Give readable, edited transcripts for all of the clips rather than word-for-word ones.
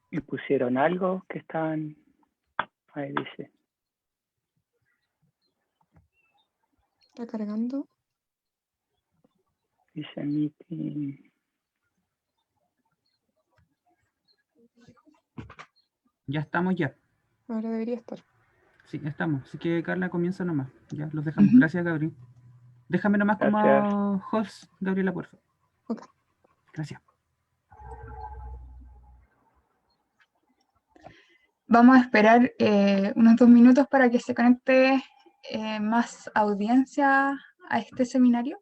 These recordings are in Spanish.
¿Y pusieron algo que están? Ahí dice. Está cargando. Dice meeting. Ya estamos ya. Ahora debería estar. Sí, ya estamos. Así que Carla comienza nomás. Ya los dejamos. Gracias, Gabriel. Déjame nomás Gracias. como host, Gabriela, por favor. Ok. Gracias. Vamos a esperar unos 2 minutos para que se conecte más audiencia a este seminario.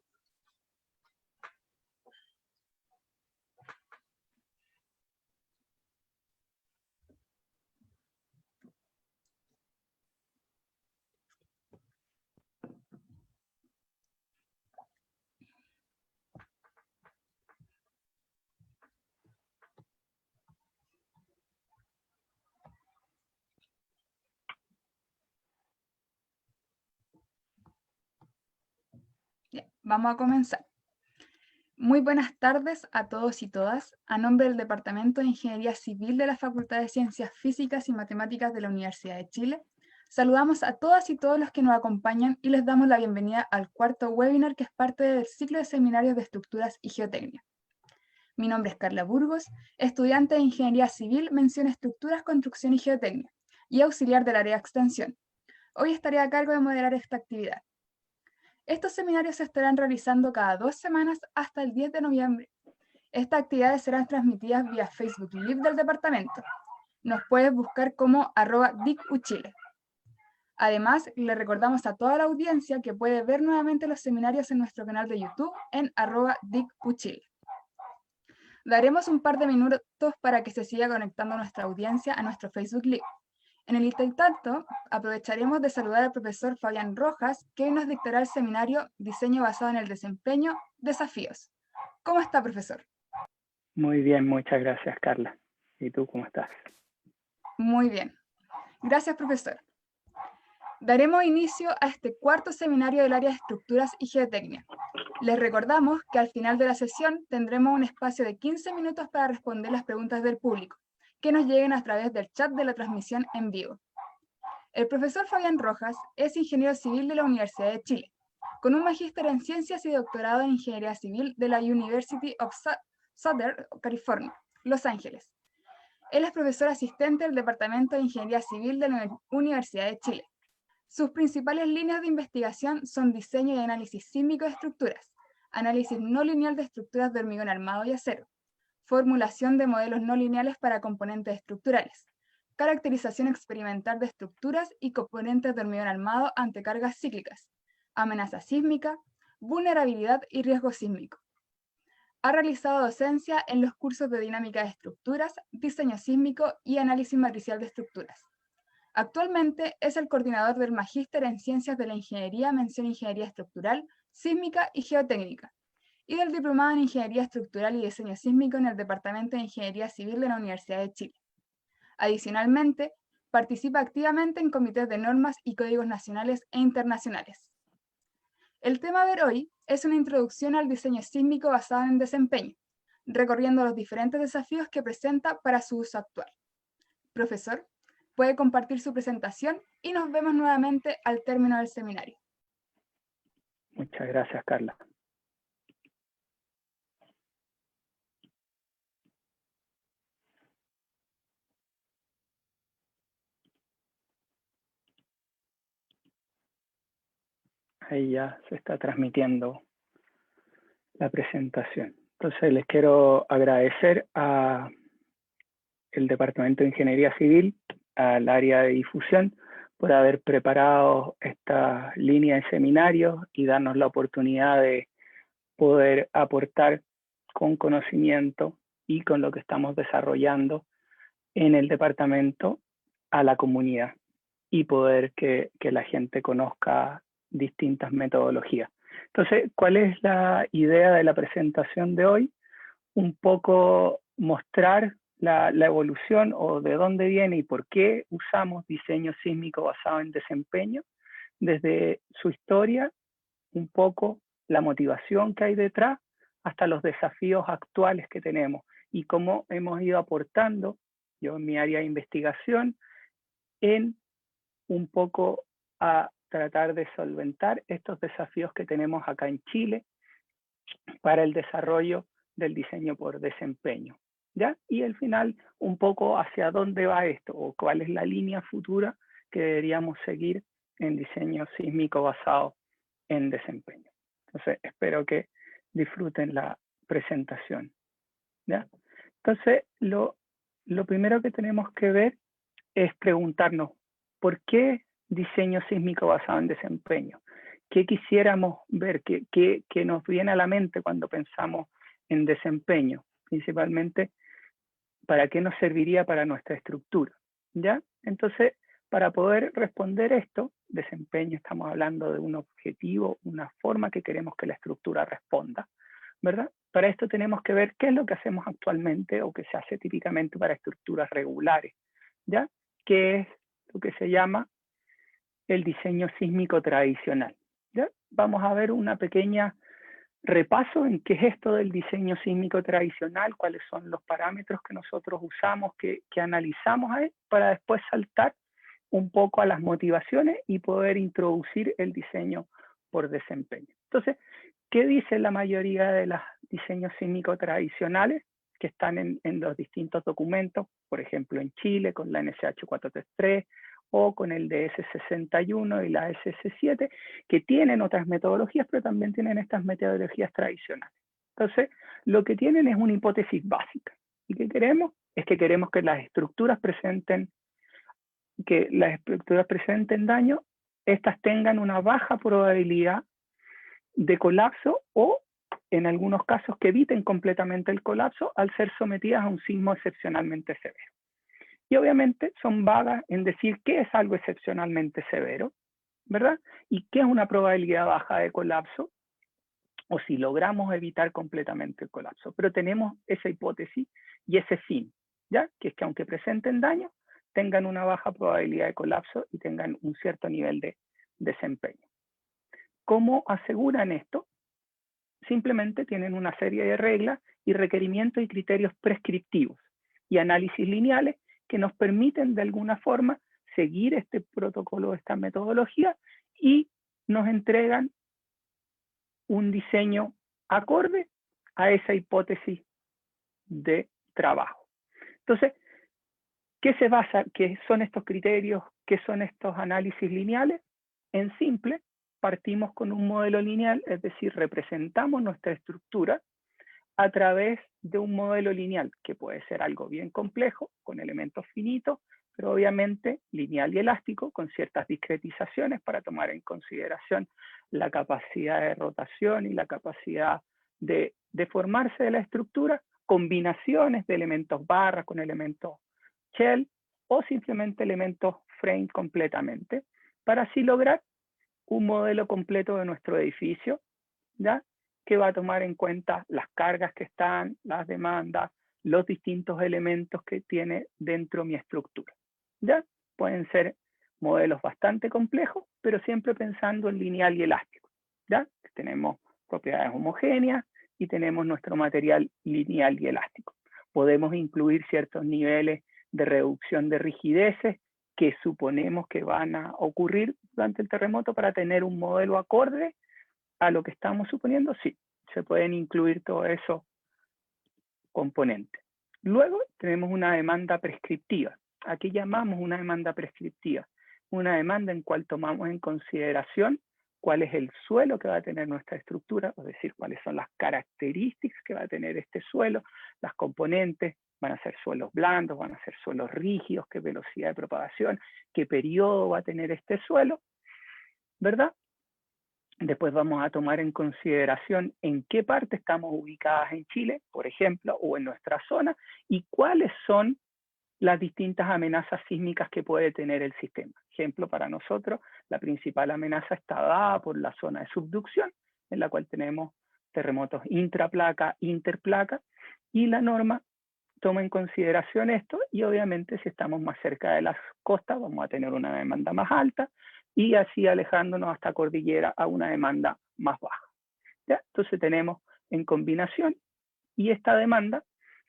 Bien, vamos a comenzar. Muy buenas tardes a todos y todas. A nombre del Departamento de Ingeniería Civil de la Facultad de Ciencias Físicas y Matemáticas de la Universidad de Chile, saludamos a todas y todos los que nos acompañan y les damos la bienvenida al cuarto webinar que es parte del ciclo de seminarios de estructuras y geotecnia. Mi nombre es Carla Burgos, estudiante de Ingeniería Civil, mención Estructuras, Construcción y Geotecnia, y auxiliar del área de extensión. Hoy estaré a cargo de moderar esta actividad. Estos seminarios se estarán realizando cada 2 semanas hasta el 10 de noviembre. Estas actividades serán transmitidas vía Facebook Live del departamento. Nos puedes buscar como @dicuchile. Además, le recordamos a toda la audiencia que puede ver nuevamente los seminarios en nuestro canal de YouTube en @dicuchile. Daremos un par de minutos para que se siga conectando nuestra audiencia a nuestro Facebook Live. En el intertanto, aprovecharemos de saludar al profesor Fabián Rojas, que hoy nos dictará el seminario Diseño basado en el desempeño, desafíos. ¿Cómo está, profesor? Muy bien, muchas gracias, Carla. ¿Y tú cómo estás? Muy bien. Gracias, profesor. Daremos inicio a este cuarto seminario del área de estructuras y geotecnia. Les recordamos que al final de la sesión tendremos un espacio de 15 minutos para responder las preguntas del público, que nos lleguen a través del chat de la transmisión en vivo. El profesor Fabián Rojas es ingeniero civil de la Universidad de Chile, con un magíster en ciencias y doctorado en ingeniería civil de la University of Southern California, Los Ángeles. Él es profesor asistente del Departamento de Ingeniería Civil de la Universidad de Chile. Sus principales líneas de investigación son diseño y análisis sísmico de estructuras, análisis no lineal de estructuras de hormigón armado y acero, formulación de modelos no lineales para componentes estructurales, caracterización experimental de estructuras y componentes de hormigón armado ante cargas cíclicas, amenaza sísmica, vulnerabilidad y riesgo sísmico. Ha realizado docencia en los cursos de dinámica de estructuras, diseño sísmico y análisis matricial de estructuras. Actualmente es el coordinador del Magíster en Ciencias de la Ingeniería, mención Ingeniería Estructural, Sísmica y Geotécnica, y del Diplomado en Ingeniería Estructural y Diseño Sísmico en el Departamento de Ingeniería Civil de la Universidad de Chile. Adicionalmente, participa activamente en comités de normas y códigos nacionales e internacionales. El tema a ver hoy es una introducción al diseño sísmico basado en desempeño, recorriendo los diferentes desafíos que presenta para su uso actual. Profesor, puede compartir su presentación y nos vemos nuevamente al término del seminario. Muchas gracias, Carla. Ahí ya se está transmitiendo la presentación. Entonces les quiero agradecer al Departamento de Ingeniería Civil, al área de difusión, por haber preparado esta línea de seminarios y darnos la oportunidad de poder aportar con conocimiento y con lo que estamos desarrollando en el departamento a la comunidad y poder que la gente conozca distintas metodologías. Entonces, ¿cuál es la idea de la presentación de hoy? Un poco mostrar la evolución o de dónde viene y por qué usamos diseño sísmico basado en desempeño, desde su historia, un poco la motivación que hay detrás, hasta los desafíos actuales que tenemos y cómo hemos ido aportando yo en mi área de investigación, en un poco a tratar de solventar estos desafíos que tenemos acá en Chile para el desarrollo del diseño por desempeño, ¿ya? Y al final, un poco hacia dónde va esto, o cuál es la línea futura que deberíamos seguir en diseño sísmico basado en desempeño. Entonces, espero que disfruten la presentación, ¿ya? Entonces, lo primero que tenemos que ver es preguntarnos, ¿por qué diseño sísmico basado en desempeño? ¿Qué quisiéramos ver? ¿Qué nos viene a la mente cuando pensamos en desempeño? Principalmente, ¿para qué nos serviría para nuestra estructura? ¿Ya? Entonces, para poder responder esto, desempeño, estamos hablando de un objetivo, una forma que queremos que la estructura responda, ¿verdad? Para esto tenemos que ver qué es lo que hacemos actualmente o que se hace típicamente para estructuras regulares, ¿ya? Que es lo que se llama el diseño sísmico tradicional, ¿ya? Vamos a ver una pequeña repaso en qué es esto del diseño sísmico tradicional, cuáles son los parámetros que nosotros usamos, que analizamos ahí, para después saltar un poco a las motivaciones y poder introducir el diseño por desempeño. Entonces, ¿qué dice la mayoría de los diseños sísmicos tradicionales que están en los distintos documentos? Por ejemplo, en Chile con la NSH 433 o con el DS61 y la SS7, que tienen otras metodologías, pero también tienen estas metodologías tradicionales. Entonces, lo que tienen es una hipótesis básica. ¿Y qué queremos? Es que queremos que las estructuras presenten daño, estas tengan una baja probabilidad de colapso o, en algunos casos, que eviten completamente el colapso al ser sometidas a un sismo excepcionalmente severo. Y obviamente son vagas en decir qué es algo excepcionalmente severo, ¿verdad? Y qué es una probabilidad baja de colapso, o si logramos evitar completamente el colapso. Pero tenemos esa hipótesis y ese fin, ¿ya? Que es que aunque presenten daño, tengan una baja probabilidad de colapso y tengan un cierto nivel de desempeño. ¿Cómo aseguran esto? Simplemente tienen una serie de reglas y requerimientos y criterios prescriptivos y análisis lineales que nos permiten de alguna forma seguir este protocolo, esta metodología, y nos entregan un diseño acorde a esa hipótesis de trabajo. Entonces, ¿qué se basa? ¿Qué son estos criterios? ¿Qué son estos análisis lineales? En simple, partimos con un modelo lineal, es decir, representamos nuestra estructura a través de un modelo lineal, que puede ser algo bien complejo, con elementos finitos, pero obviamente lineal y elástico, con ciertas discretizaciones para tomar en consideración la capacidad de rotación y la capacidad de deformarse de la estructura, combinaciones de elementos barra con elementos shell, o simplemente elementos frame completamente, para así lograr un modelo completo de nuestro edificio, ¿ya? Que va a tomar en cuenta las cargas que están, las demandas, los distintos elementos que tiene dentro mi estructura, ¿ya? Pueden ser modelos bastante complejos, pero siempre pensando en lineal y elástico, ¿ya? Tenemos propiedades homogéneas y tenemos nuestro material lineal y elástico. Podemos incluir ciertos niveles de reducción de rigideces que suponemos que van a ocurrir durante el terremoto para tener un modelo acorde a lo que estamos suponiendo. Sí, se pueden incluir todos esos componentes. Luego tenemos una demanda prescriptiva. Aquí llamamos una demanda prescriptiva, una demanda en cual tomamos en consideración cuál es el suelo que va a tener nuestra estructura, es decir, cuáles son las características que va a tener este suelo, las componentes, van a ser suelos blandos, van a ser suelos rígidos, qué velocidad de propagación, qué periodo va a tener este suelo, ¿verdad? Después vamos a tomar en consideración en qué parte estamos ubicadas en Chile, por ejemplo, o en nuestra zona, y cuáles son las distintas amenazas sísmicas que puede tener el sistema. Ejemplo, para nosotros, la principal amenaza está dada por la zona de subducción, en la cual tenemos terremotos intraplaca, interplaca, y la norma toma en consideración esto, y obviamente si estamos más cerca de las costas vamos a tener una demanda más alta, y así alejándonos hasta cordillera a una demanda más baja, ¿ya? Entonces tenemos en combinación, y esta demanda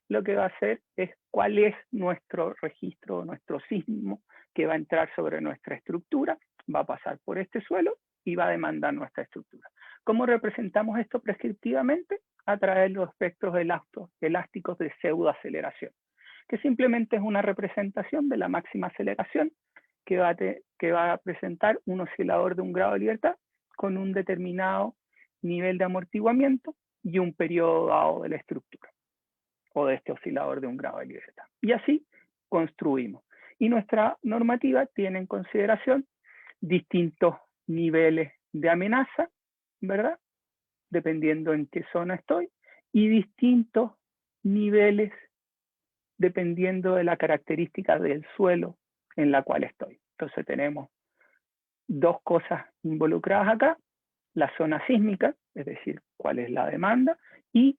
lo que va a hacer es cuál es nuestro registro, nuestro sismo que va a entrar sobre nuestra estructura, va a pasar por este suelo y va a demandar nuestra estructura. ¿Cómo representamos esto prescriptivamente? A través de los espectros elásticos de pseudoaceleración, que simplemente es una representación de la máxima aceleración que va a presentar un oscilador de un grado de libertad con un determinado nivel de amortiguamiento y un periodo dado de la estructura, o de este oscilador de un grado de libertad. Y así construimos. Y nuestra normativa tiene en consideración distintos niveles de amenaza, ¿verdad? Dependiendo en qué zona estoy, y distintos niveles dependiendo de la característica del suelo en la cual estoy. Entonces tenemos dos cosas involucradas acá: la zona sísmica, es decir, cuál es la demanda, y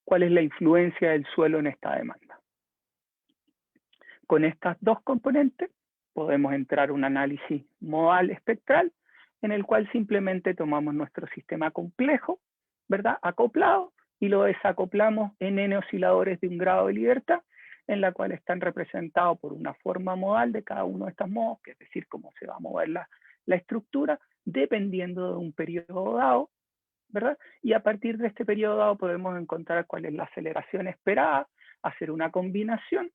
cuál es la influencia del suelo en esta demanda. Con estas dos componentes podemos entrar a un análisis modal espectral, en el cual simplemente tomamos nuestro sistema complejo, ¿verdad?, acoplado, y lo desacoplamos en n osciladores de un grado de libertad, en la cual están representados por una forma modal de cada uno de estos modos, que es decir, cómo se va a mover la estructura, dependiendo de un periodo dado, ¿verdad? Y a partir de este periodo dado podemos encontrar cuál es la aceleración esperada, hacer una combinación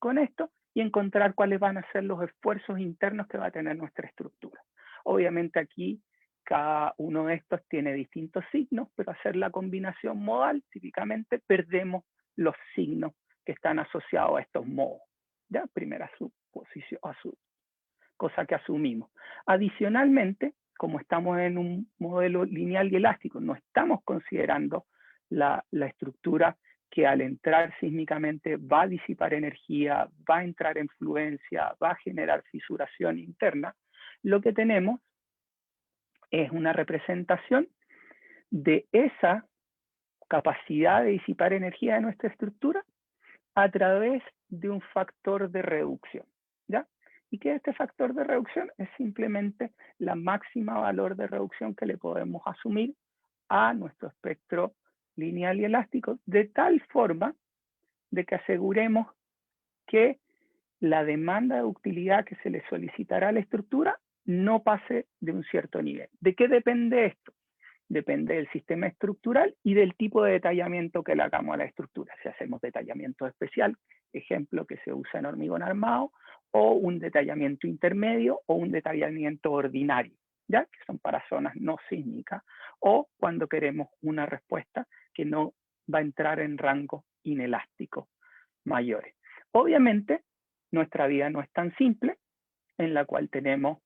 con esto y encontrar cuáles van a ser los esfuerzos internos que va a tener nuestra estructura. Obviamente aquí cada uno de estos tiene distintos signos, pero hacer la combinación modal, típicamente perdemos los signos que están asociados a estos modos. ¿Ya? Primera suposición, cosa que asumimos. Adicionalmente, como estamos en un modelo lineal y elástico, no estamos considerando la estructura que al entrar sísmicamente va a disipar energía, va a entrar en fluencia, va a generar fisuración interna. Lo que tenemos es una representación de esa capacidad de disipar energía de nuestra estructura a través de un factor de reducción, ¿ya? Y que este factor de reducción es simplemente la máxima valor de reducción que le podemos asumir a nuestro espectro lineal y elástico, de tal forma de que aseguremos que la demanda de ductilidad que se le solicitará a la estructura no pase de un cierto nivel. ¿De qué depende esto? Depende del sistema estructural y del tipo de detallamiento que le hagamos a la estructura. Si hacemos detallamiento especial, ejemplo que se usa en hormigón armado, o un detallamiento intermedio o un detallamiento ordinario, ¿ya? Que son para zonas no sísmicas, o cuando queremos una respuesta que no va a entrar en rangos inelásticos mayores. Obviamente, nuestra vida no es tan simple, en la cual tenemos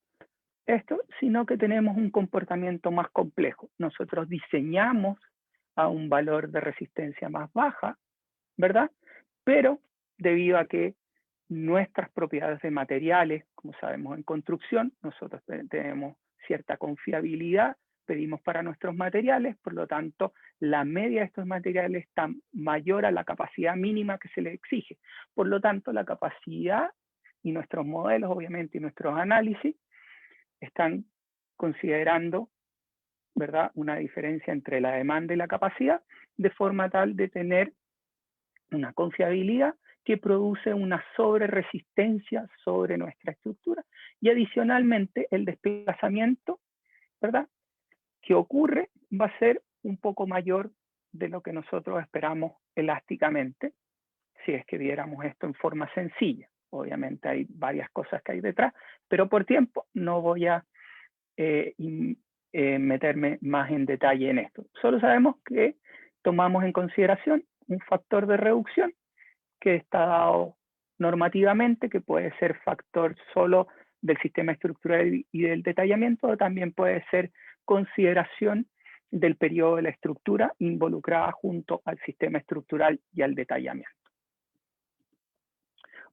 esto, sino que tenemos un comportamiento más complejo. Nosotros diseñamos a un valor de resistencia más baja, ¿verdad? Pero debido a que nuestras propiedades de materiales, como sabemos en construcción, nosotros tenemos cierta confiabilidad, pedimos para nuestros materiales, por lo tanto, la media de estos materiales está mayor a la capacidad mínima que se les exige. Por lo tanto, la capacidad y nuestros modelos, obviamente, y nuestros análisis, están considerando, ¿verdad?, una diferencia entre la demanda y la capacidad, de forma tal de tener una confiabilidad que produce una sobreresistencia sobre nuestra estructura, y adicionalmente el desplazamiento, ¿verdad?, que ocurre va a ser un poco mayor de lo que nosotros esperamos elásticamente, si es que viéramos esto en forma sencilla. Obviamente hay varias cosas que hay detrás, pero por tiempo no voy a meterme más en detalle en esto. Solo sabemos que tomamos en consideración un factor de reducción que está dado normativamente, que puede ser factor solo del sistema estructural y del detallamiento, o también puede ser consideración del periodo de la estructura involucrada junto al sistema estructural y al detallamiento.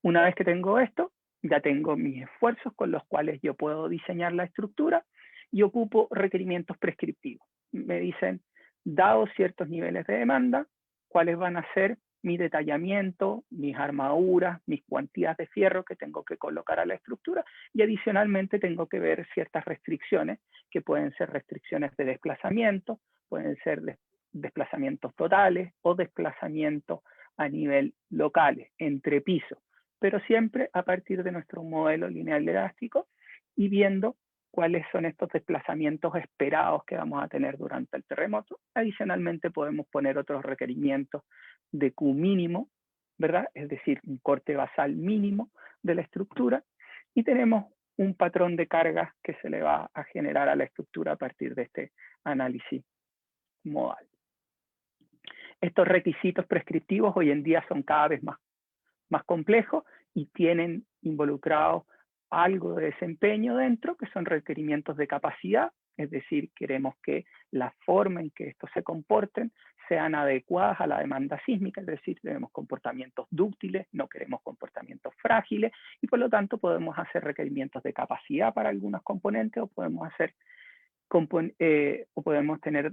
Una vez que tengo esto, ya tengo mis esfuerzos con los cuales yo puedo diseñar la estructura y ocupo requerimientos prescriptivos. Me dicen, dados ciertos niveles de demanda, cuáles van a ser mi detallamiento, mis armaduras, mis cuantías de fierro que tengo que colocar a la estructura, y adicionalmente tengo que ver ciertas restricciones, que pueden ser restricciones de desplazamiento, pueden ser desplazamientos totales o desplazamientos a nivel local, entre pisos, pero siempre a partir de nuestro modelo lineal elástico y viendo cuáles son estos desplazamientos esperados que vamos a tener durante el terremoto. Adicionalmente podemos poner otros requerimientos de Q mínimo, ¿verdad? Es decir, un corte basal mínimo de la estructura, y tenemos un patrón de cargas que se le va a generar a la estructura a partir de este análisis modal. Estos requisitos prescriptivos hoy en día son cada vez más complejos y tienen involucrado algo de desempeño dentro, que son requerimientos de capacidad, es decir, queremos que la forma en que estos se comporten sean adecuadas a la demanda sísmica, es decir, tenemos comportamientos dúctiles, no queremos comportamientos frágiles, y por lo tanto podemos hacer requerimientos de capacidad para algunos componentes, o podemos tener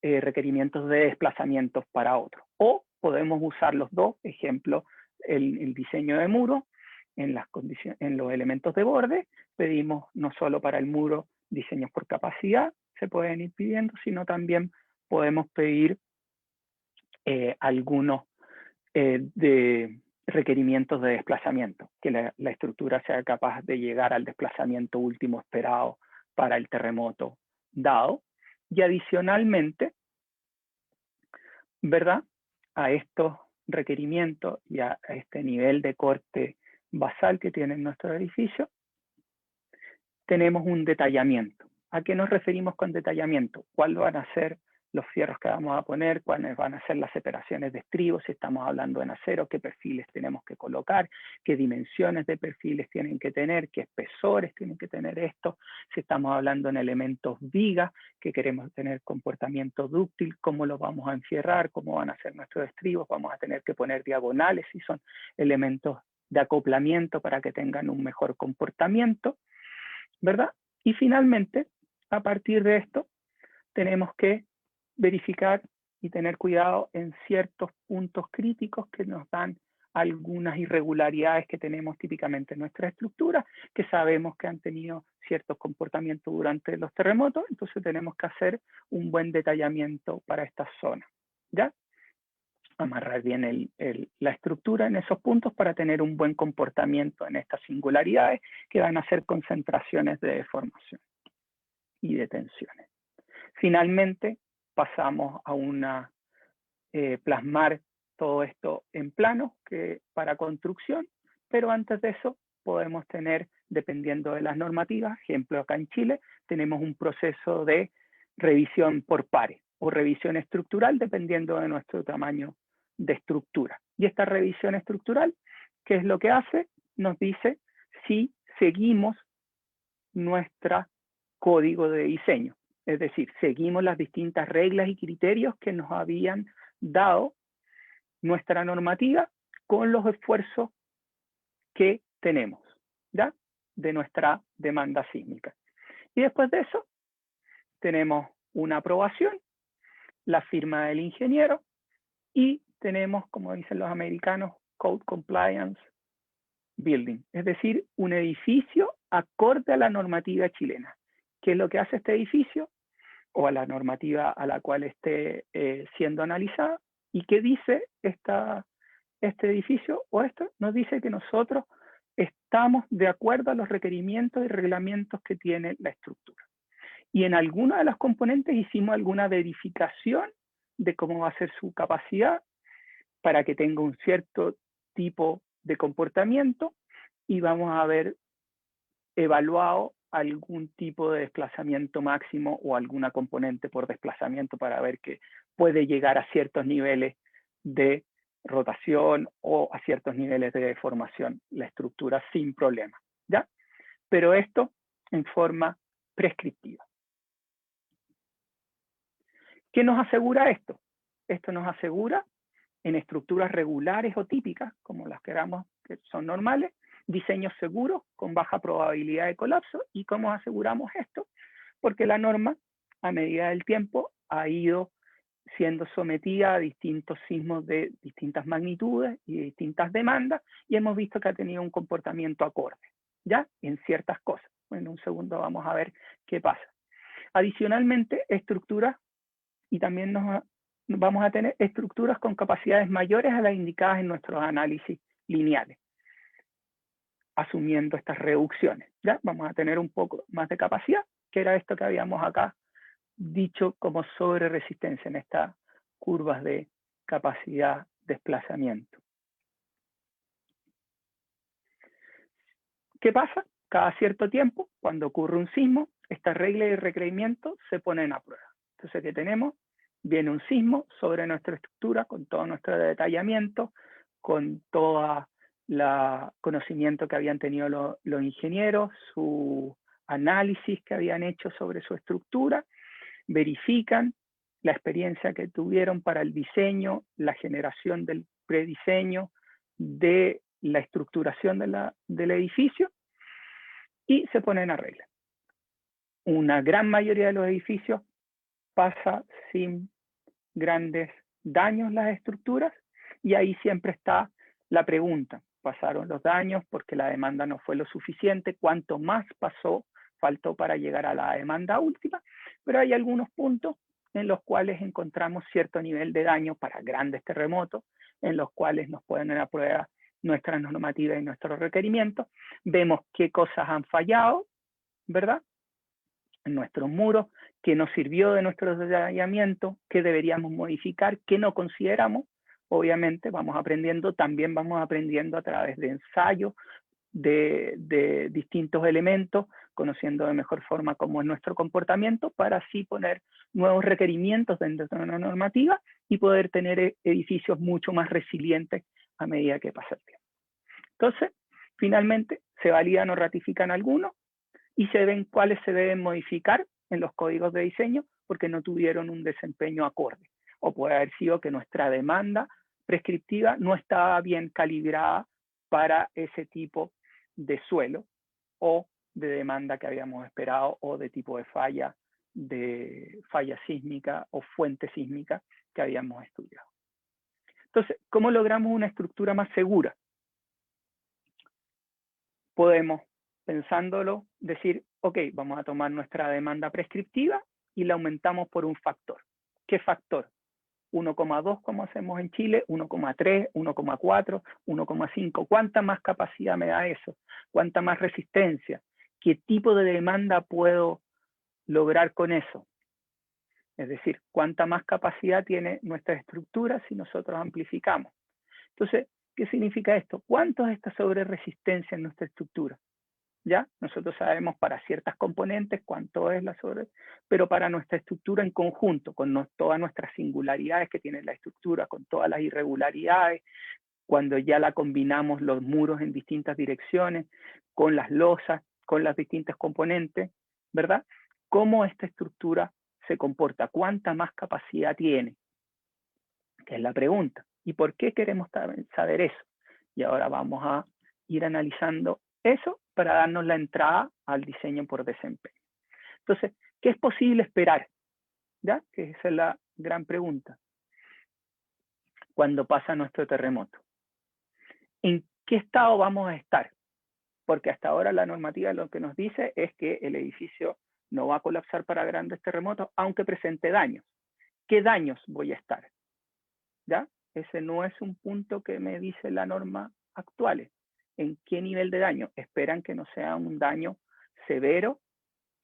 requerimientos de desplazamientos para otros, o podemos usar los dos, ejemplo, el diseño de muro. En los elementos de borde pedimos no solo para el muro diseños por capacidad, se pueden ir pidiendo, sino también podemos pedir algunos de requerimientos de desplazamiento, que la estructura sea capaz de llegar al desplazamiento último esperado para el terremoto dado. Y adicionalmente, ¿verdad?, a estos requerimientos y a este nivel de corte basal que tiene nuestro edificio, tenemos un detallamiento. ¿A qué nos referimos con detallamiento? ¿Cuáles van a ser los fierros que vamos a poner? ¿Cuáles van a ser las separaciones de estribos? Si estamos hablando en acero, ¿qué perfiles tenemos que colocar? ¿Qué dimensiones de perfiles tienen que tener? ¿Qué espesores tienen que tener esto? Si estamos hablando en elementos vigas, que queremos tener comportamiento dúctil, ¿cómo los vamos a enfierrar? ¿Cómo van a ser nuestros estribos? Vamos a tener que poner diagonales si son elementos de acoplamiento para que tengan un mejor comportamiento, ¿verdad? Y finalmente, a partir de esto, tenemos que verificar y tener cuidado en ciertos puntos críticos que nos dan algunas irregularidades que tenemos típicamente en nuestra estructura, que sabemos que han tenido ciertos comportamientos durante los terremotos, entonces tenemos que hacer un buen detallamiento para estas zonas, ¿ya? Amarrar bien la estructura en esos puntos para tener un buen comportamiento en estas singularidades que van a ser concentraciones de deformación y de tensiones. Finalmente, pasamos a plasmar todo esto en planos para construcción, pero antes de eso podemos tener, dependiendo de las normativas, ejemplo acá en Chile, tenemos un proceso de revisión por pares o revisión estructural dependiendo de nuestro tamaño de estructura. Y esta revisión estructural, ¿qué es lo que hace? Nos dice si seguimos nuestro código de diseño. Es decir, seguimos las distintas reglas y criterios que nos habían dado nuestra normativa con los esfuerzos que tenemos, ¿ya?, de nuestra demanda sísmica. Y después de eso, tenemos una aprobación, la firma del ingeniero, y tenemos, como dicen los americanos, Code Compliance Building, es decir, un edificio acorde a la normativa chilena. ¿Qué es lo que hace este edificio? O a la normativa a la cual esté siendo analizada. ¿Y qué dice este edificio? O esto nos dice que nosotros estamos de acuerdo a los requerimientos y reglamentos que tiene la estructura. Y en alguna de las componentes hicimos alguna verificación de cómo va a ser su capacidad para que tenga un cierto tipo de comportamiento, y vamos a ver evaluado algún tipo de desplazamiento máximo o alguna componente por desplazamiento para ver que puede llegar a ciertos niveles de rotación o a ciertos niveles de deformación la estructura sin problema, ¿ya? Pero esto en forma prescriptiva. ¿Qué nos asegura esto? Esto nos asegura en estructuras regulares o típicas, como las queramos, que son normales, diseños seguros con baja probabilidad de colapso. ¿Y cómo aseguramos esto? Porque la norma, a medida del tiempo, ha ido siendo sometida a distintos sismos de distintas magnitudes y de distintas demandas, y hemos visto que ha tenido un comportamiento acorde, ¿ya?, en ciertas cosas. En un segundo vamos a ver qué pasa. Adicionalmente, estructuras, y también nos vamos a tener estructuras con capacidades mayores a las indicadas en nuestros análisis lineales, asumiendo estas reducciones. ¿Ya? Vamos a tener un poco más de capacidad, que era esto que habíamos acá dicho como sobre resistencia en estas curvas de capacidad desplazamiento. ¿Qué pasa? Cada cierto tiempo, cuando ocurre un sismo, estas reglas y requerimientos se ponen a prueba. Entonces, ¿qué tenemos? Viene un sismo sobre nuestra estructura, con todo nuestro detallamiento, con todo el conocimiento que habían tenido los ingenieros, su análisis que habían hecho sobre su estructura, verifican la experiencia que tuvieron para el diseño, la generación del prediseño, de la estructuración del edificio, y se ponen a regla. Una gran mayoría de los edificios pasa sin grandes daños las estructuras, y ahí siempre está la pregunta: ¿pasaron los daños porque la demanda no fue lo suficiente? ¿Cuánto más faltó para llegar a la demanda última? Pero hay algunos puntos en los cuales encontramos cierto nivel de daño para grandes terremotos, en los cuales nos ponen a prueba nuestras normativas y nuestros requerimientos. Vemos qué cosas han fallado, ¿verdad? En nuestros muros, qué nos sirvió de nuestro detallamiento, qué deberíamos modificar, qué no consideramos. Obviamente vamos aprendiendo, también vamos aprendiendo a través de ensayos de distintos elementos, conociendo de mejor forma cómo es nuestro comportamiento, para así poner nuevos requerimientos dentro de una normativa y poder tener edificios mucho más resilientes a medida que pasa el tiempo. Entonces, finalmente, se validan o ratifican algunos y se ven cuáles se deben modificar en los códigos de diseño porque no tuvieron un desempeño acorde. O puede haber sido que nuestra demanda prescriptiva no estaba bien calibrada para ese tipo de suelo o de demanda que habíamos esperado, o de tipo de falla sísmica o fuente sísmica que habíamos estudiado. Entonces, ¿cómo logramos una estructura más segura? Podemos, pensándolo, decir, ok, vamos a tomar nuestra demanda prescriptiva y la aumentamos por un factor. ¿Qué factor? 1,2 como hacemos en Chile, 1,3, 1,4, 1,5. ¿Cuánta más capacidad me da eso? ¿Cuánta más resistencia? ¿Qué tipo de demanda puedo lograr con eso? Es decir, ¿cuánta más capacidad tiene nuestra estructura si nosotros amplificamos? Entonces, ¿qué significa esto? ¿Cuánto es esta sobreresistencia en nuestra estructura? ¿Ya? Nosotros sabemos para ciertas componentes cuánto es la pero para nuestra estructura en conjunto, con todas nuestras singularidades que tiene la estructura, con todas las irregularidades, cuando ya la combinamos los muros en distintas direcciones, con las losas, con las distintas componentes, ¿verdad? ¿Cómo esta estructura se comporta? ¿Cuánta más capacidad tiene? Que es la pregunta. ¿Y por qué queremos saber eso? Y ahora vamos a ir analizando eso para darnos la entrada al diseño por desempeño. Entonces, ¿qué es posible esperar? ¿Ya? Que esa es la gran pregunta. Cuando pasa nuestro terremoto, ¿en qué estado vamos a estar? Porque hasta ahora la normativa lo que nos dice es que el edificio no va a colapsar para grandes terremotos, aunque presente daños. ¿Qué daños voy a estar? ¿Ya? Ese no es un punto que me dice la norma actual. ¿En qué nivel de daño? Esperan que no sea un daño severo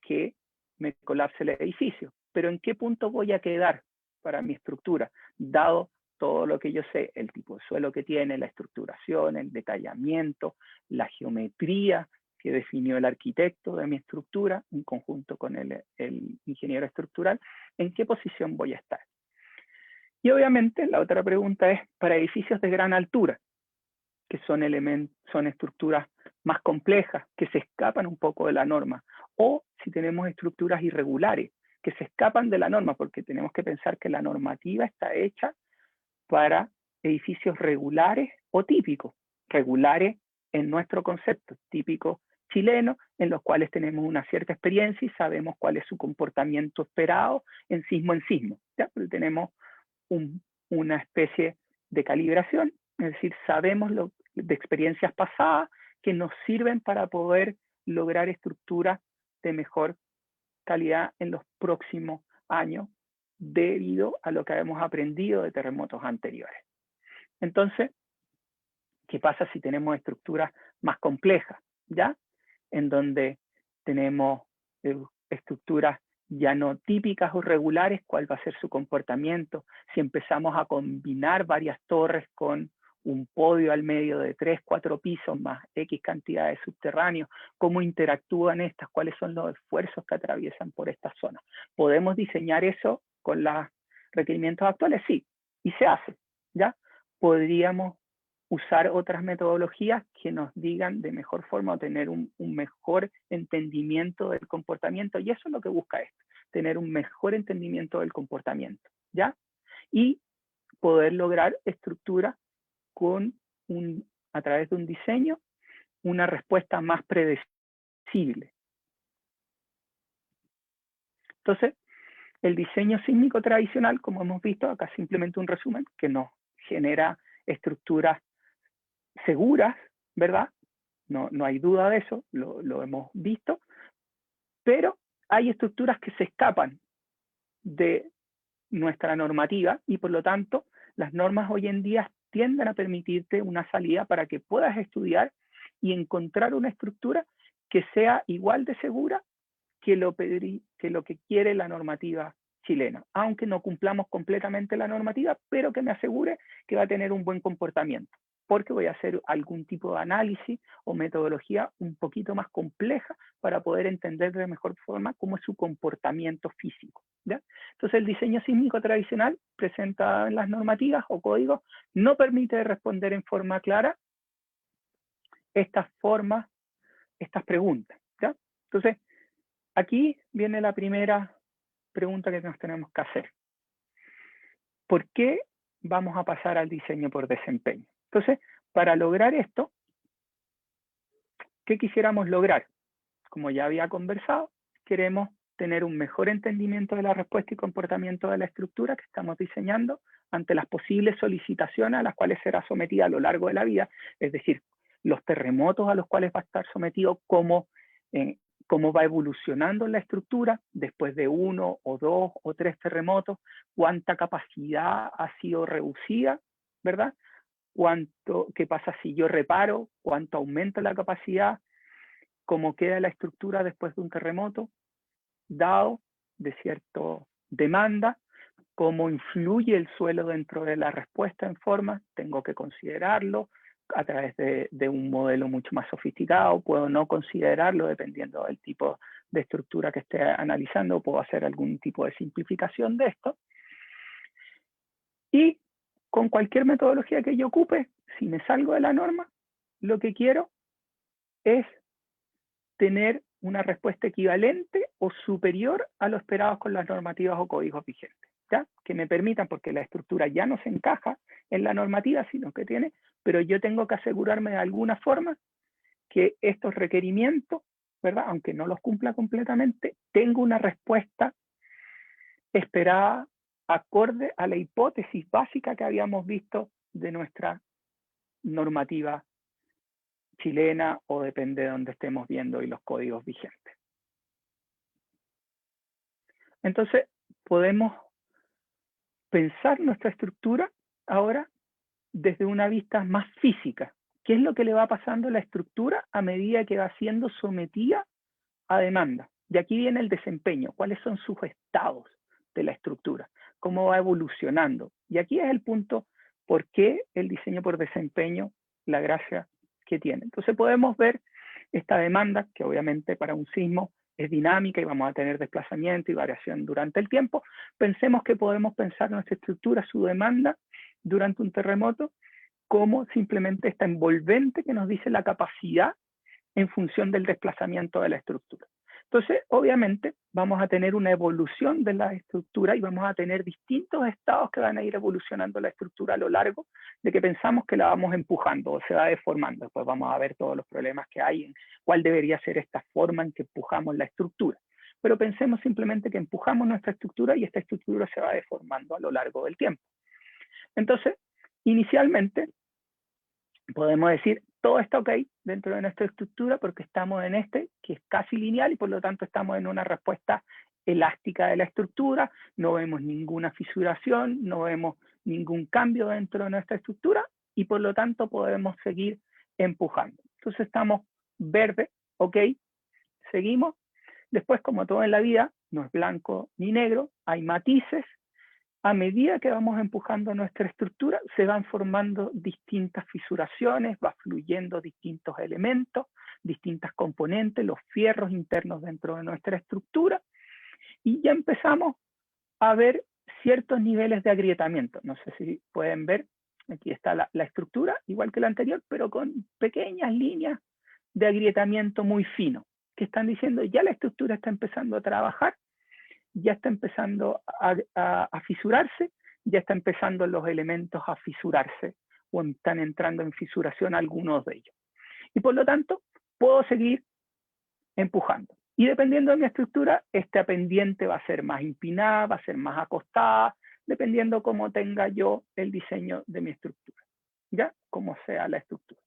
que me colapse el edificio. Pero ¿en qué punto voy a quedar para mi estructura? Dado todo lo que yo sé, el tipo de suelo que tiene, la estructuración, el detallamiento, la geometría que definió el arquitecto de mi estructura, en conjunto con el ingeniero estructural, ¿en qué posición voy a estar? Y obviamente la otra pregunta es para edificios de gran altura, que son estructuras más complejas, que se escapan un poco de la norma, o si tenemos estructuras irregulares, que se escapan de la norma, porque tenemos que pensar que la normativa está hecha para edificios regulares o típicos, regulares en nuestro concepto, típico chileno, en los cuales tenemos una cierta experiencia y sabemos cuál es su comportamiento esperado en sismo, ¿ya? Pero tenemos una especie de calibración, es decir, sabemos de experiencias pasadas que nos sirven para poder lograr estructuras de mejor calidad en los próximos años debido a lo que hemos aprendido de terremotos anteriores. Entonces, ¿qué pasa si tenemos estructuras más complejas, ya? En donde tenemos estructuras ya no típicas o regulares, ¿cuál va a ser su comportamiento? Si empezamos a combinar varias torres con un podio al medio de 3, 4 pisos más X cantidad de subterráneos, ¿cómo interactúan estas? ¿Cuáles son los esfuerzos que atraviesan por estas zonas? ¿Podemos diseñar eso con los requerimientos actuales? Sí, y se hace, ¿ya? Podríamos usar otras metodologías que nos digan de mejor forma o tener un mejor entendimiento del comportamiento, y eso es lo que busca esto, tener un mejor entendimiento del comportamiento, ¿ya? Y poder lograr estructuras con a través de un diseño, una respuesta más predecible. Entonces, el diseño sísmico tradicional, como hemos visto, acá simplemente un resumen, que nos genera estructuras seguras, ¿verdad? No hay duda de eso, lo hemos visto, pero hay estructuras que se escapan de nuestra normativa y por lo tanto las normas hoy en día tienden a permitirte una salida para que puedas estudiar y encontrar una estructura que sea igual de segura que lo que quiere la normativa chilena, aunque no cumplamos completamente la normativa, pero que me asegure que va a tener un buen comportamiento, porque voy a hacer algún tipo de análisis o metodología un poquito más compleja para poder entender de mejor forma cómo es su comportamiento físico, ¿ya? Entonces el diseño sísmico tradicional presentado en las normativas o códigos no permite responder en forma clara estas preguntas, ¿ya? Entonces, aquí viene la primera pregunta que nos tenemos que hacer. ¿Por qué vamos a pasar al diseño por desempeño? Entonces, para lograr esto, ¿qué quisiéramos lograr? Como ya había conversado, queremos tener un mejor entendimiento de la respuesta y comportamiento de la estructura que estamos diseñando ante las posibles solicitaciones a las cuales será sometida a lo largo de la vida, es decir, los terremotos a los cuales va a estar sometido, cómo va evolucionando la estructura después de 1 o 2 o 3 terremotos, cuánta capacidad ha sido reducida, ¿verdad? ¿Qué pasa si yo reparo? ¿Cuánto aumenta la capacidad? ¿Cómo queda la estructura después de un terremoto? Dado de cierta demanda, ¿cómo influye el suelo dentro de la respuesta en forma? Tengo que considerarlo a través de un modelo mucho más sofisticado, puedo no considerarlo dependiendo del tipo de estructura que esté analizando, puedo hacer algún tipo de simplificación de esto. Y con cualquier metodología que yo ocupe, si me salgo de la norma, lo que quiero es tener una respuesta equivalente o superior a lo esperado con las normativas o códigos vigentes, ¿ya? Que me permitan, porque la estructura ya no se encaja en la normativa, sino que tiene, pero yo tengo que asegurarme de alguna forma que estos requerimientos, ¿verdad? Aunque no los cumpla completamente, tengo una respuesta esperada acorde a la hipótesis básica que habíamos visto de nuestra normativa chilena o depende de donde estemos viendo y los códigos vigentes. Entonces, podemos pensar nuestra estructura ahora desde una vista más física. ¿Qué es lo que le va pasando a la estructura a medida que va siendo sometida a demanda? De aquí viene el desempeño. ¿Cuáles son sus estados de la estructura? ¿Cómo va evolucionando? Y aquí es el punto por qué el diseño por desempeño, la gracia que tiene. Entonces podemos ver esta demanda, que obviamente para un sismo es dinámica y vamos a tener desplazamiento y variación durante el tiempo. Pensemos que podemos pensar nuestra estructura, su demanda durante un terremoto, como simplemente esta envolvente que nos dice la capacidad en función del desplazamiento de la estructura. Entonces, obviamente, vamos a tener una evolución de la estructura y vamos a tener distintos estados que van a ir evolucionando la estructura a lo largo de que pensamos que la vamos empujando o se va deformando. Después vamos a ver todos los problemas que hay en cuál debería ser esta forma en que empujamos la estructura. Pero pensemos simplemente que empujamos nuestra estructura y esta estructura se va deformando a lo largo del tiempo. Entonces, inicialmente, podemos decir, todo está ok dentro de nuestra estructura porque estamos en que es casi lineal y por lo tanto estamos en una respuesta elástica de la estructura, no vemos ninguna fisuración, no vemos ningún cambio dentro de nuestra estructura y por lo tanto podemos seguir empujando. Entonces estamos verde, ok, seguimos. Después, como todo en la vida, no es blanco ni negro, hay matices. A medida que vamos empujando nuestra estructura, se van formando distintas fisuraciones, va fluyendo distintos elementos, distintas componentes, los fierros internos dentro de nuestra estructura, y ya empezamos a ver ciertos niveles de agrietamiento. No sé si pueden ver, aquí está la estructura, igual que la anterior, pero con pequeñas líneas de agrietamiento muy fino, que están diciendo ya la estructura está empezando a trabajar, ya está empezando a fisurarse, ya está empezando los elementos a fisurarse, o están entrando en fisuración algunos de ellos. Y por lo tanto, puedo seguir empujando. Y dependiendo de mi estructura, esta pendiente va a ser más empinada, va a ser más acostada, dependiendo cómo tenga yo el diseño de mi estructura, ¿ya? Como sea la estructura.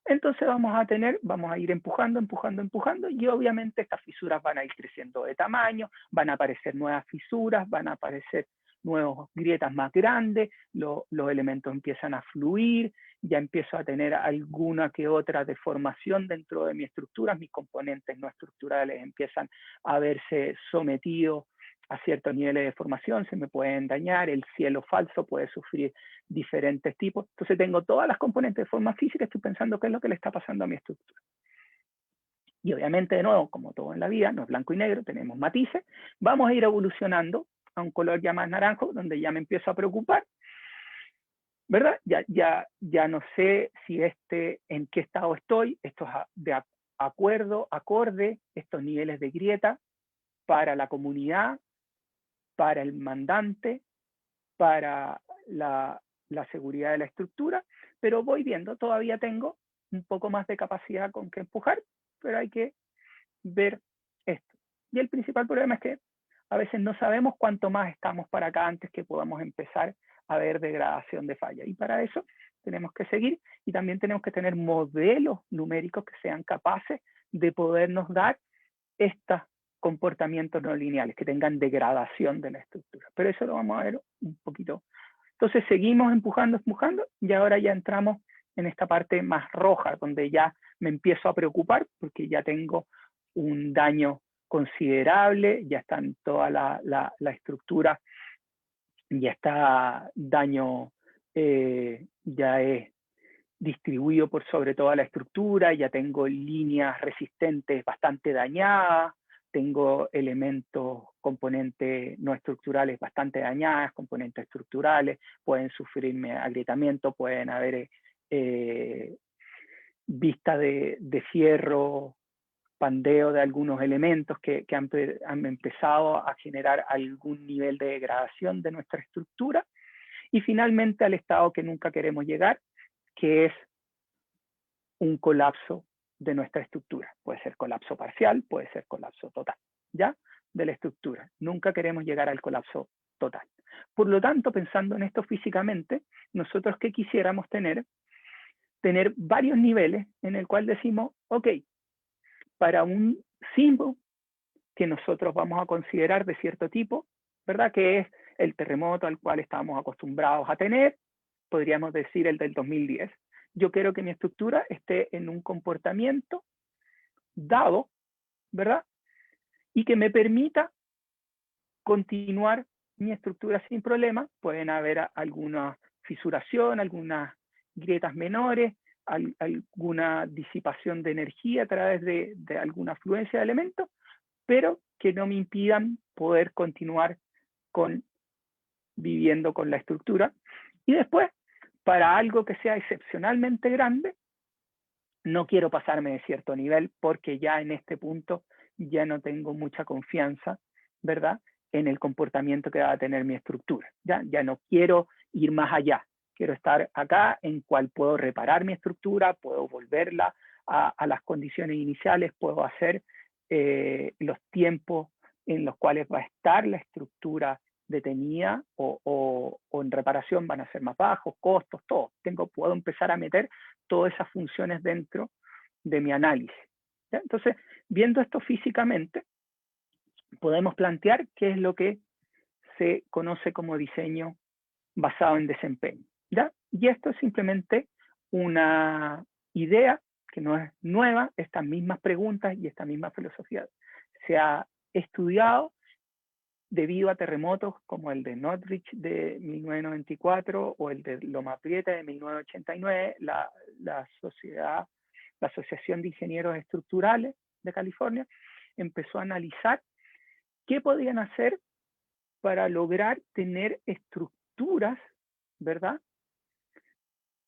Entonces vamos a ir empujando, empujando, empujando, y obviamente estas fisuras van a ir creciendo de tamaño, van a aparecer nuevas fisuras, van a aparecer nuevas grietas más grandes, los elementos empiezan a fluir, ya empiezo a tener alguna que otra deformación dentro de mi estructura, mis componentes no estructurales empiezan a verse sometidos a ciertos niveles de deformación, se me pueden dañar, el cielo falso puede sufrir diferentes tipos. Entonces tengo todas las componentes de forma física, estoy pensando qué es lo que le está pasando a mi estructura. Y obviamente, de nuevo, como todo en la vida, no es blanco y negro, tenemos matices, vamos a ir evolucionando a un color ya más naranjo, donde ya me empiezo a preocupar, ¿verdad? Ya no sé si en qué estado estoy, esto es de acorde, estos niveles de grieta para la comunidad, para el mandante, para la seguridad de la estructura, pero voy viendo, todavía tengo un poco más de capacidad con que empujar, pero hay que ver esto. Y el principal problema es que a veces no sabemos cuánto más estamos para acá antes que podamos empezar a ver degradación de falla. Y para eso tenemos que seguir y también tenemos que tener modelos numéricos que sean capaces de podernos dar estos comportamientos no lineales, que tengan degradación de la estructura. Pero eso lo vamos a ver un poquito. Entonces seguimos empujando, empujando, y ahora ya entramos en esta parte más roja, donde ya me empiezo a preocupar, porque ya tengo un daño considerable, ya está en toda la estructura, ya está daño, ya es distribuido por sobre toda la estructura, ya tengo líneas resistentes bastante dañadas, tengo elementos, componentes no estructurales bastante dañadas, componentes estructurales, pueden sufrirme agrietamiento, pueden haber vista de fierro, pandeo de algunos elementos que han empezado a generar algún nivel de degradación de nuestra estructura, y finalmente al estado que nunca queremos llegar, que es un colapso de nuestra estructura. Puede ser colapso parcial, puede ser colapso total, ¿ya? De la estructura. Nunca queremos llegar al colapso total. Por lo tanto, pensando en esto físicamente, nosotros ¿qué quisiéramos tener? Tener varios niveles en el cual decimos, ok, para un símbolo que nosotros vamos a considerar de cierto tipo, ¿verdad? Que es el terremoto al cual estamos acostumbrados a tener, podríamos decir el del 2010. Yo quiero que mi estructura esté en un comportamiento dado, ¿verdad? Y que me permita continuar mi estructura sin problema. Pueden haber alguna fisuración, algunas grietas menores, alguna disipación de energía a través de alguna afluencia de elementos, pero que no me impidan poder continuar viviendo con la estructura. Y después, para algo que sea excepcionalmente grande, no quiero pasarme de cierto nivel porque ya en este punto ya no tengo mucha confianza, ¿verdad?, en el comportamiento que va a tener mi estructura. Ya no quiero ir más allá. Quiero estar acá en cual puedo reparar mi estructura, puedo volverla a las condiciones iniciales, puedo hacer los tiempos en los cuales va a estar la estructura detenida o en reparación van a ser más bajos, costos, todo. Puedo empezar a meter todas esas funciones dentro de mi análisis, ¿ya? Entonces, viendo esto físicamente, podemos plantear qué es lo que se conoce como diseño basado en desempeño, ¿ya? Y esto es simplemente una idea que no es nueva. Estas mismas preguntas y esta misma filosofía se ha estudiado debido a terremotos como el de Norwich de 1994 o el de Loma Prieta de 1989, la Asociación de Ingenieros Estructurales de California empezó a analizar qué podían hacer para lograr tener estructuras, ¿verdad?,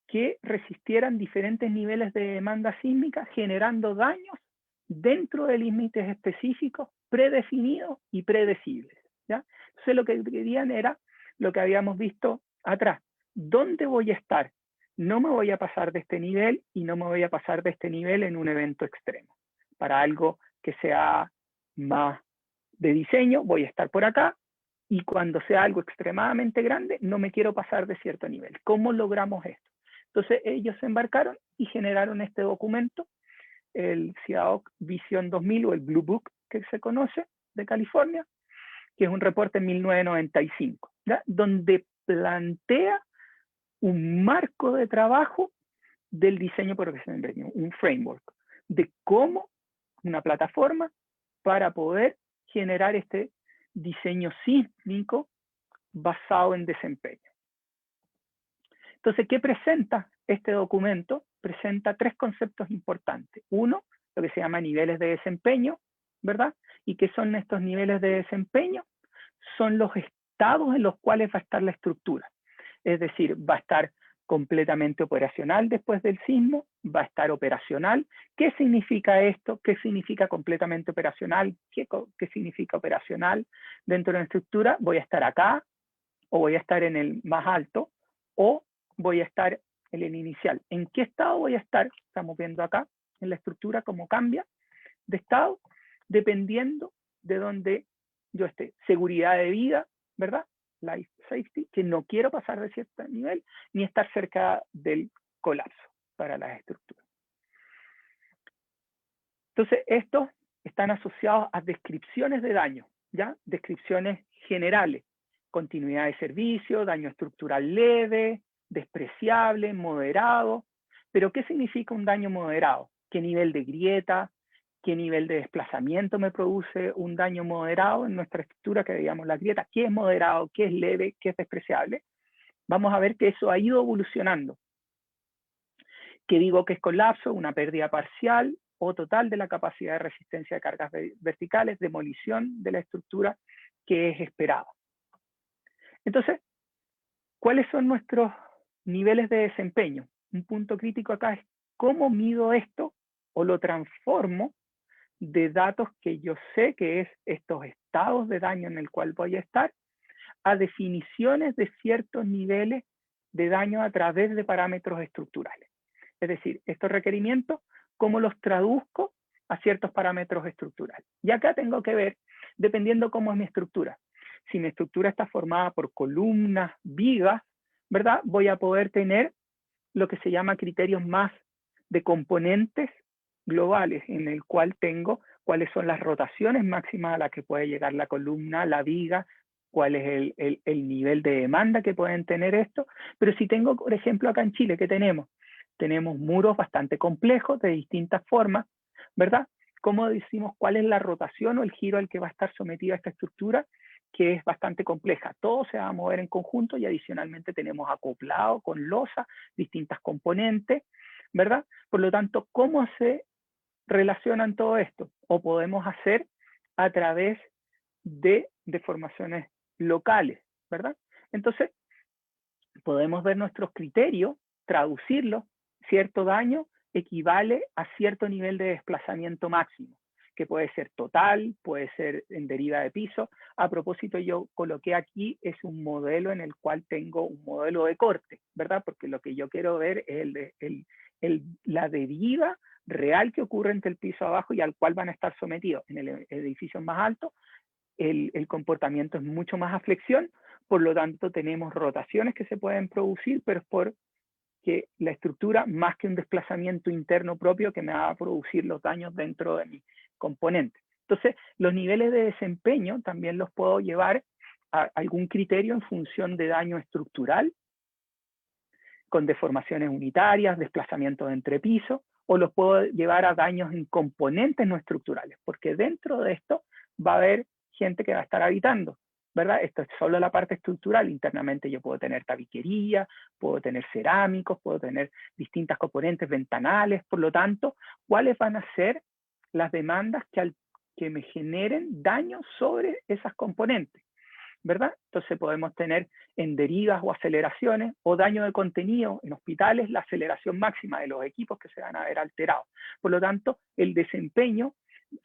que resistieran diferentes niveles de demanda sísmica, generando daños dentro de límites específicos, predefinidos y predecibles, ¿ya? Entonces lo que querían era lo que habíamos visto atrás. ¿Dónde voy a estar? No me voy a pasar de este nivel y no me voy a pasar de este nivel en un evento extremo. Para algo que sea más de diseño, voy a estar por acá, y cuando sea algo extremadamente grande, no me quiero pasar de cierto nivel. ¿Cómo logramos esto? Entonces ellos se embarcaron y generaron este documento, el CIAOC Vision 2000 o el Blue Book que se conoce de California, que es un reporte en 1995, ¿ya?, donde plantea un marco de trabajo del diseño por desempeño, un framework de cómo una plataforma para poder generar este diseño sísmico basado en desempeño. Entonces, ¿qué presenta este documento? Presenta tres conceptos importantes. Uno, lo que se llama niveles de desempeño, ¿verdad? ¿Y qué son estos niveles de desempeño? Son los estados en los cuales va a estar la estructura. Es decir, va a estar completamente operacional después del sismo, va a estar operacional. ¿Qué significa esto? ¿Qué significa completamente operacional? ¿Qué significa operacional dentro de la estructura? Voy a estar acá, o voy a estar en el más alto, o voy a estar en el inicial. ¿En qué estado voy a estar? Estamos viendo acá en la estructura cómo cambia de estado, dependiendo de dónde yo esté. Seguridad de vida, ¿verdad? Life safety, que no quiero pasar de cierto nivel, ni estar cerca del colapso para las estructuras. Entonces, estos están asociados a descripciones de daño, ¿ya? Descripciones generales. Continuidad de servicio, daño estructural leve, despreciable, moderado. Pero ¿qué significa un daño moderado? ¿Qué nivel de grieta? ¿Qué nivel de desplazamiento me produce un daño moderado en nuestra estructura, que digamos la grieta? ¿Qué es moderado? ¿Qué es leve? ¿Qué es despreciable? Vamos a ver que eso ha ido evolucionando. ¿Qué digo que es colapso? Una pérdida parcial o total de la capacidad de resistencia de cargas verticales, demolición de la estructura que es esperada. Entonces, ¿cuáles son nuestros niveles de desempeño? Un punto crítico acá es cómo mido esto o lo transformo de datos que yo sé que es estos estados de daño en el cual voy a estar, a definiciones de ciertos niveles de daño a través de parámetros estructurales. Es decir, estos requerimientos, ¿cómo los traduzco a ciertos parámetros estructurales? Y acá tengo que ver, dependiendo cómo es mi estructura. Si mi estructura está formada por columnas, vigas, ¿verdad?, voy a poder tener lo que se llama criterios más de componentes globales, en el cual tengo cuáles son las rotaciones máximas a las que puede llegar la columna, la viga, cuál es el nivel de demanda que pueden tener esto. Pero si tengo, por ejemplo, acá en Chile, ¿qué tenemos? Tenemos muros bastante complejos de distintas formas, ¿verdad? ¿Cómo decimos cuál es la rotación o el giro al que va a estar sometida esta estructura? Que es bastante compleja. Todo se va a mover en conjunto y adicionalmente tenemos acoplado con losa distintas componentes, ¿verdad? Por lo tanto, ¿cómo se relacionan todo esto? O podemos hacer a través de deformaciones locales, ¿verdad? Entonces, podemos ver nuestros criterios, traducirlos. Cierto daño equivale a cierto nivel de desplazamiento máximo, que puede ser total, puede ser en deriva de piso. A propósito, yo coloqué aquí es un modelo en el cual tengo un modelo de corte, ¿verdad? Porque lo que yo quiero ver es la deriva real que ocurre entre el piso abajo y al cual van a estar sometidos. En el edificio más alto, el comportamiento es mucho más a flexión, por lo tanto tenemos rotaciones que se pueden producir, pero es por que la estructura, más que un desplazamiento interno propio que me va a producir los daños dentro de mi componente. Entonces, los niveles de desempeño también los puedo llevar a algún criterio en función de daño estructural, con deformaciones unitarias, desplazamiento de entrepiso, o los puedo llevar a daños en componentes no estructurales, porque dentro de esto va a haber gente que va a estar habitando, ¿verdad? Esto es solo la parte estructural. Internamente yo puedo tener tabiquería, puedo tener cerámicos, puedo tener distintas componentes ventanales. Por lo tanto, ¿cuáles van a ser las demandas que me generen daños sobre esas componentes? ¿Verdad? Entonces podemos tener en derivas o aceleraciones o daño de contenido en hospitales, la aceleración máxima de los equipos que se van a ver alterados. Por lo tanto, el desempeño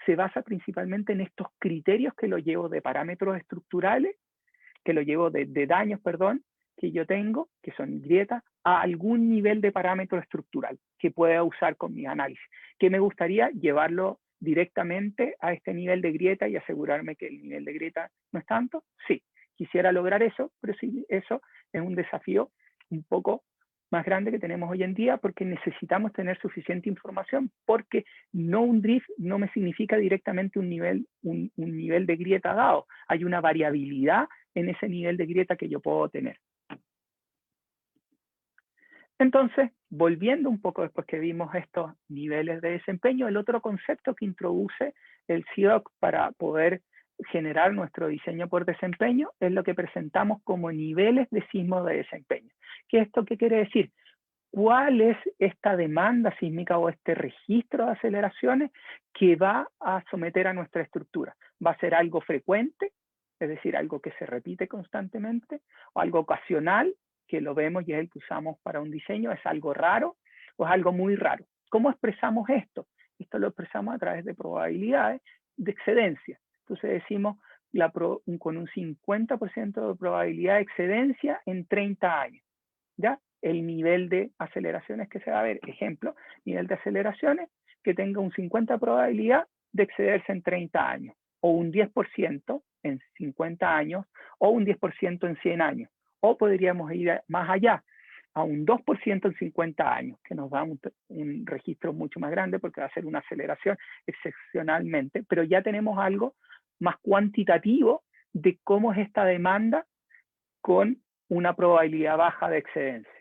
se basa principalmente en estos criterios que lo llevo de parámetros estructurales, que lo llevo de daños, perdón, que yo tengo, que son grietas, a algún nivel de parámetro estructural que pueda usar con mi análisis. Que me gustaría llevarlo directamente a este nivel de grieta y asegurarme que el nivel de grieta no es tanto. Sí, quisiera lograr eso, pero sí, eso es un desafío un poco más grande que tenemos hoy en día, porque necesitamos tener suficiente información, porque no un drift no me significa directamente un nivel de grieta dado. Hay una variabilidad en ese nivel de grieta que yo puedo tener. Entonces, volviendo un poco después que vimos estos niveles de desempeño, el otro concepto que introduce el CIOC para poder generar nuestro diseño por desempeño es lo que presentamos como niveles de sismo de desempeño. ¿Qué esto qué quiere decir? ¿Cuál es esta demanda sísmica o este registro de aceleraciones que va a someter a nuestra estructura? ¿Va a ser algo frecuente, es decir, algo que se repite constantemente, o algo ocasional, que lo vemos y es el que usamos para un diseño, es algo raro o es algo muy raro? ¿Cómo expresamos esto? Esto lo expresamos a través de probabilidades de excedencia. Entonces decimos con un 50% de probabilidad de excedencia en 30 años, ¿ya? El nivel de aceleraciones que se va a ver. Ejemplo, nivel de aceleraciones que tenga un 50% de probabilidad de excederse en 30 años, o un 10% en 50 años, o un 10% en 100 años. O podríamos ir más allá, a un 2% en 50 años, que nos da un registro mucho más grande porque va a ser una aceleración excepcionalmente, pero ya tenemos algo más cuantitativo de cómo es esta demanda con una probabilidad baja de excedencia.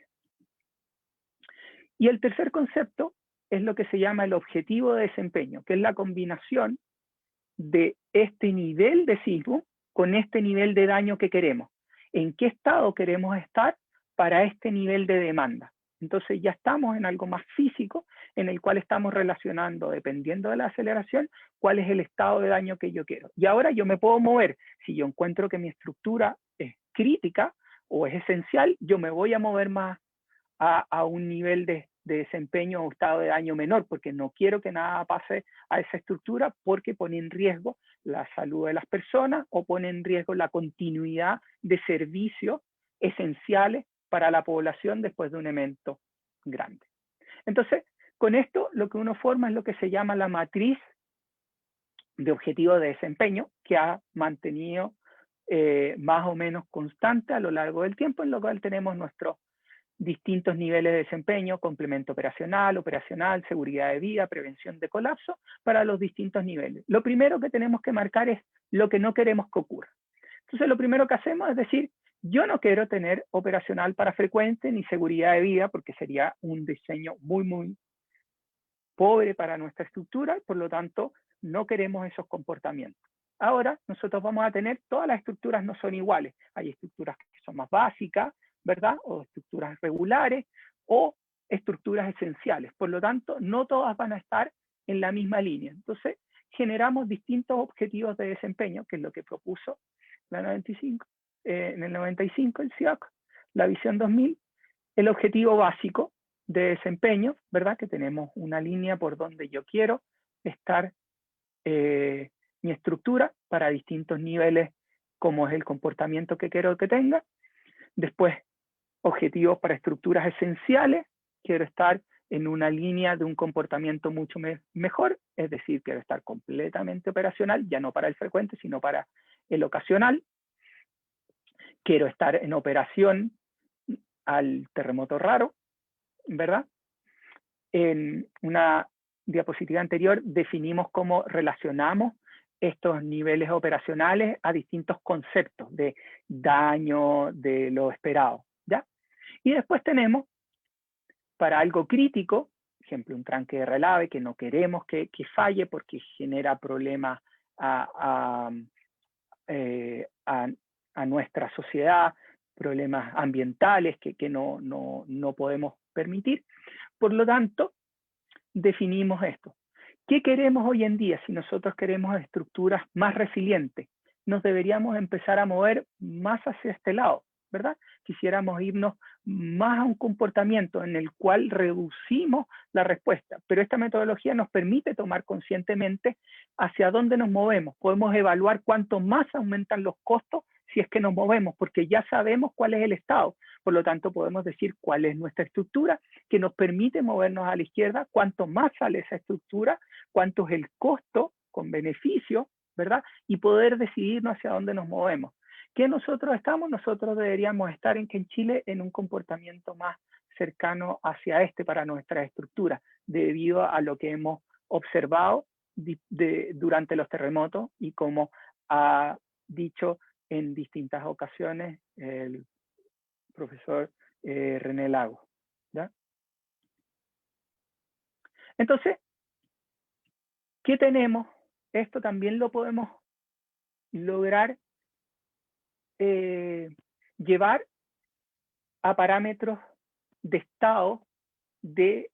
Y el tercer concepto es lo que se llama el objetivo de desempeño, que es la combinación de este nivel de sismo con este nivel de daño que queremos. ¿En qué estado queremos estar para este nivel de demanda? Entonces ya estamos en algo más físico, en el cual estamos relacionando, dependiendo de la aceleración, cuál es el estado de daño que yo quiero. Y ahora yo me puedo mover. Si yo encuentro que mi estructura es crítica o es esencial, yo me voy a mover más a un nivel de desempeño o estado de daño menor, porque no quiero que nada pase a esa estructura, porque pone en riesgo la salud de las personas o pone en riesgo la continuidad de servicios esenciales para la población después de un evento grande. Entonces, con esto lo que uno forma es lo que se llama la matriz de objetivo de desempeño, que ha mantenido más o menos constante a lo largo del tiempo, en lo cual tenemos nuestros distintos niveles de desempeño, complemento operacional, seguridad de vida, prevención de colapso, para los distintos niveles. Lo primero que tenemos que marcar es lo que no queremos que ocurra. Entonces, lo primero que hacemos es decir, yo no quiero tener operacional para frecuente ni seguridad de vida, porque sería un diseño muy, muy pobre para nuestra estructura, por lo tanto, no queremos esos comportamientos. Ahora, nosotros vamos a tener, todas las estructuras no son iguales. Hay estructuras que son más básicas, ¿verdad? O estructuras regulares o estructuras esenciales. Por lo tanto, no todas van a estar en la misma línea. Entonces, generamos distintos objetivos de desempeño, que es lo que propuso la 95, en el 95 el CIOC, la visión 2000, el objetivo básico de desempeño, ¿verdad? Que tenemos una línea por donde yo quiero estar mi estructura para distintos niveles, como es el comportamiento que quiero que tenga. Después, objetivos para estructuras esenciales, quiero estar en una línea de un comportamiento mucho mejor, es decir, quiero estar completamente operacional, ya no para el frecuente, sino para el ocasional. Quiero estar en operación al terremoto raro, ¿verdad? En una diapositiva anterior definimos cómo relacionamos estos niveles operacionales a distintos conceptos de daño, de lo esperado, ¿ya? Y después tenemos, para algo crítico, por ejemplo, un tranque de relave que no queremos que falle porque genera problemas a nuestra sociedad, problemas ambientales que no podemos permitir. Por lo tanto, definimos esto. ¿Qué queremos hoy en día? Si nosotros queremos estructuras más resilientes, nos deberíamos empezar a mover más hacia este lado, ¿verdad? Quisiéramos irnos más a un comportamiento en el cual reducimos la respuesta, pero esta metodología nos permite tomar conscientemente hacia dónde nos movemos. Podemos evaluar cuánto más aumentan los costos si es que nos movemos, porque ya sabemos cuál es el estado. Por lo tanto, podemos decir cuál es nuestra estructura que nos permite movernos a la izquierda, cuánto más sale esa estructura, cuánto es el costo con beneficio, ¿verdad? Y poder decidirnos hacia dónde nos movemos. ¿Qué nosotros estamos? Nosotros deberíamos estar en Chile en un comportamiento más cercano hacia para nuestra estructura, debido a lo que hemos observado durante los terremotos y como ha dicho en distintas ocasiones el profesor René Lagos, ¿ya? Entonces, ¿qué tenemos? Esto también lo podemos lograr llevar a parámetros de estado de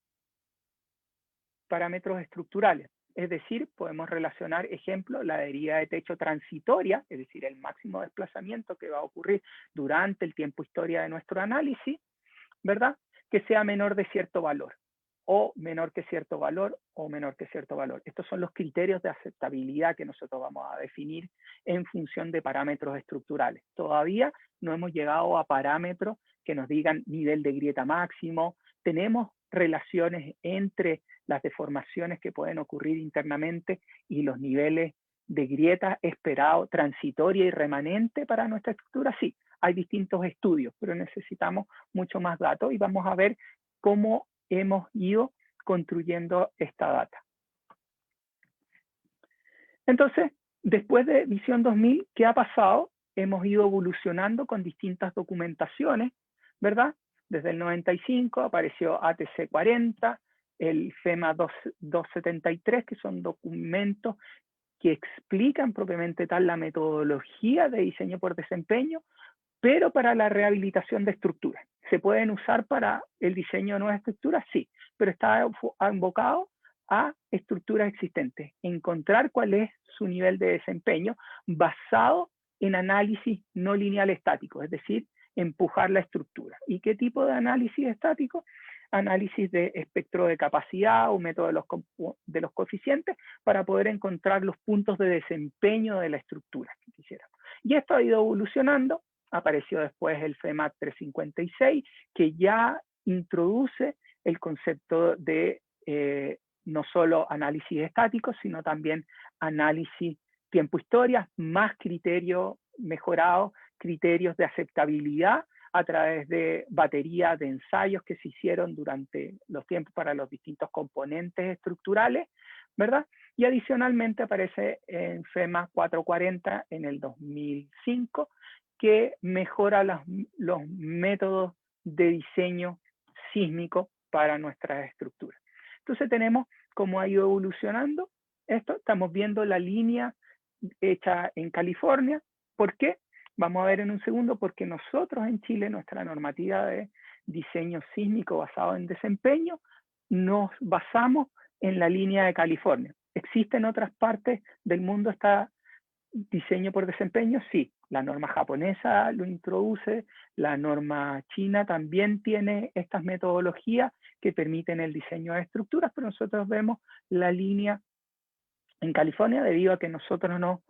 parámetros estructurales. Es decir, podemos relacionar, ejemplo, la herida de techo transitoria, es decir, el máximo desplazamiento que va a ocurrir durante el tiempo historia de nuestro análisis, ¿verdad? Que sea menor de cierto valor, o menor que cierto valor, o menor que cierto valor. Estos son los criterios de aceptabilidad que nosotros vamos a definir en función de parámetros estructurales. Todavía no hemos llegado a parámetros que nos digan nivel de grieta máximo. Tenemos relaciones entre las deformaciones que pueden ocurrir internamente y los niveles de grieta esperado, transitoria y remanente para nuestra estructura. Sí, hay distintos estudios, pero necesitamos mucho más datos y vamos a ver cómo hemos ido construyendo esta data. Entonces, después de Visión 2000, ¿qué ha pasado? Hemos ido evolucionando con distintas documentaciones, ¿verdad? Desde el 95 apareció ATC 40, el FEMA 273, que son documentos que explican propiamente tal la metodología de diseño por desempeño, pero para la rehabilitación de estructuras. ¿Se pueden usar para el diseño de nuevas estructuras? Sí, pero está enfocado a estructuras existentes, encontrar cuál es su nivel de desempeño basado en análisis no lineal estático, es decir, empujar la estructura. ¿Y qué tipo de análisis estático? Análisis de espectro de capacidad o método de los coeficientes para poder encontrar los puntos de desempeño de la estructura que quisiéramos. Y esto ha ido evolucionando. Apareció después el FEMA 356, que ya introduce el concepto de no solo análisis estático, sino también análisis tiempo-historia, más criterios mejorados, criterios de aceptabilidad a través de baterías de ensayos que se hicieron durante los tiempos para los distintos componentes estructurales, ¿verdad? Y adicionalmente aparece en FEMA 440 en el 2005, que mejora los métodos de diseño sísmico para nuestras estructuras. Entonces tenemos cómo ha ido evolucionando esto. Estamos viendo la línea hecha en California. ¿Por qué? Vamos a ver en un segundo, porque nosotros en Chile, nuestra normativa de diseño sísmico basado en desempeño, nos basamos en la línea de California. ¿Existe en otras partes del mundo este diseño por desempeño? Sí, la norma japonesa lo introduce, la norma china también tiene estas metodologías que permiten el diseño de estructuras, pero nosotros vemos la línea en California debido a que nosotros no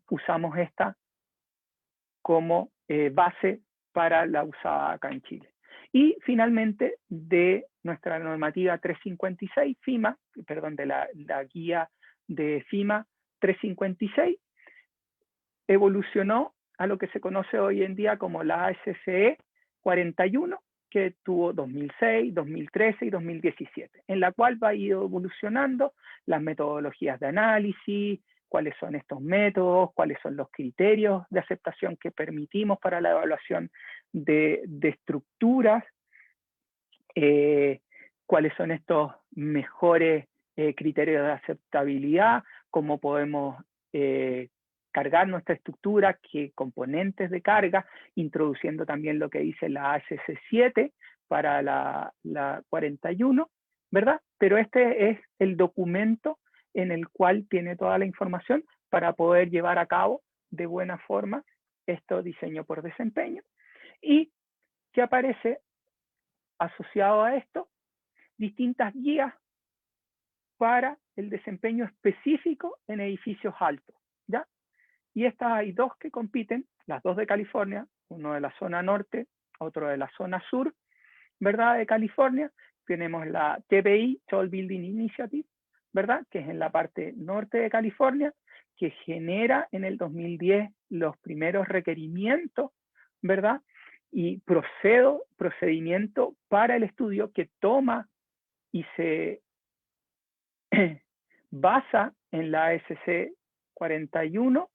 usamos esta como base para la usada acá en Chile. Y finalmente, de nuestra normativa 356, FIMA, perdón, de la guía de FIMA 356, evolucionó a lo que se conoce hoy en día como la ASCE 41, que tuvo 2006, 2013 y 2017, en la cual va a ir evolucionando las metodologías de análisis, cuáles son estos métodos, cuáles son los criterios de aceptación que permitimos para la evaluación de estructuras, cuáles son estos mejores criterios de aceptabilidad, cómo podemos cargar nuestra estructura, qué componentes de carga, introduciendo también lo que dice la ASC7 para la 41, ¿verdad? Pero este es el documento en el cual tiene toda la información para poder llevar a cabo de buena forma este diseño por desempeño. Y que aparece asociado a esto distintas guías para el desempeño específico en edificios altos, ¿ya? Y estas hay dos que compiten, las dos de California, uno de la zona norte, otro de la zona sur, ¿verdad? De California. Tenemos la TBI, Tall Building Initiative, ¿verdad? Que es en la parte norte de California, que genera en el 2010 los primeros requerimientos, ¿verdad? Y procedimiento para el estudio que toma y se basa en la ASC 41,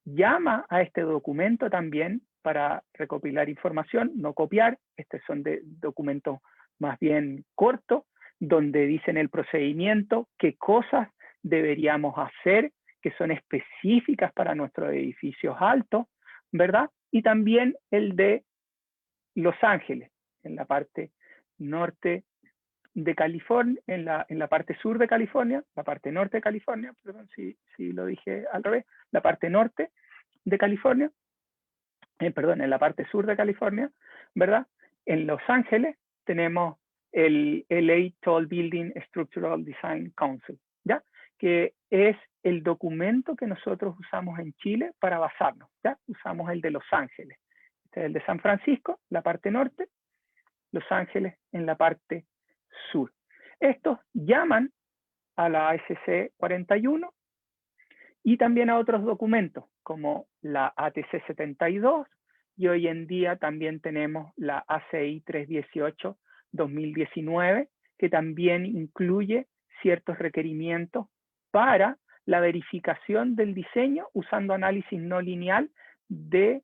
llama a este documento también para recopilar información, no copiar. Estos son documentos más bien cortos, donde dicen el procedimiento, qué cosas deberíamos hacer, que son específicas para nuestros edificios altos, ¿verdad? Y también el de Los Ángeles, en la parte norte de California, en la parte sur de California, la parte norte de California, perdón si lo dije al revés, la parte norte de California, perdón, en la parte sur de California, ¿verdad? En Los Ángeles tenemos el LA Tall Building Structural Design Council, ¿ya? Que es el documento que nosotros usamos en Chile para basarnos, ¿ya? Usamos el de Los Ángeles. Este es el de San Francisco, la parte norte, Los Ángeles en la parte sur. Estos llaman a la ASC 41 y también a otros documentos como la ATC 72 y hoy en día también tenemos la ACI 318 2019 que también incluye ciertos requerimientos para la verificación del diseño usando análisis no lineal de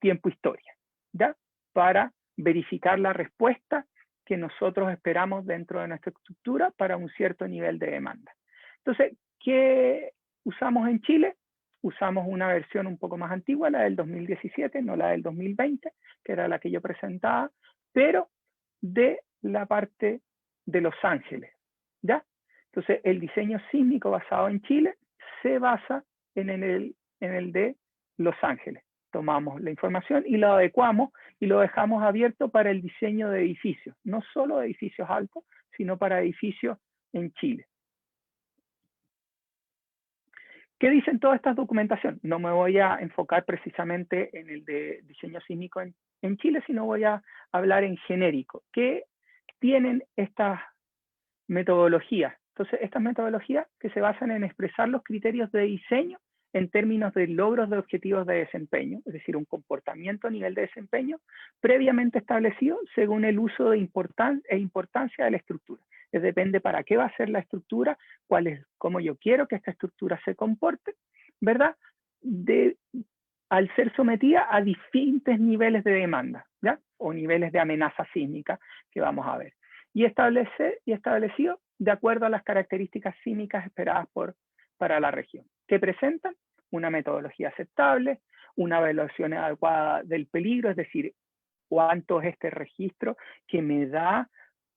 tiempo-historia, ¿ya? Para verificar la respuesta que nosotros esperamos dentro de nuestra estructura para un cierto nivel de demanda. Entonces, ¿qué usamos en Chile? Usamos una versión un poco más antigua, la del 2017, no la del 2020, que era la que yo presentaba, pero de la parte de Los Ángeles, ¿ya? Entonces, el diseño sísmico basado en Chile se basa en el de Los Ángeles. Tomamos la información y la adecuamos y lo dejamos abierto para el diseño de edificios, no solo de edificios altos, sino para edificios en Chile. ¿Qué dicen todas estas documentaciones? No me voy a enfocar precisamente en el de diseño sísmico en Chile, sino voy a hablar en genérico. ¿Qué tienen estas metodologías? Entonces, estas metodologías que se basan en expresar los criterios de diseño en términos de logros de objetivos de desempeño, es decir, un comportamiento a nivel de desempeño previamente establecido según el uso e importancia de la estructura. Depende para qué va a ser la estructura, cómo yo quiero que esta estructura se comporte, ¿verdad? Al ser sometida a distintos niveles de demanda, ¿ya? O niveles de amenaza sísmica que vamos a ver. Y establecido de acuerdo a las características sísmicas esperadas para la región, que presentan una metodología aceptable, una evaluación adecuada del peligro, es decir, cuánto es este registro que me da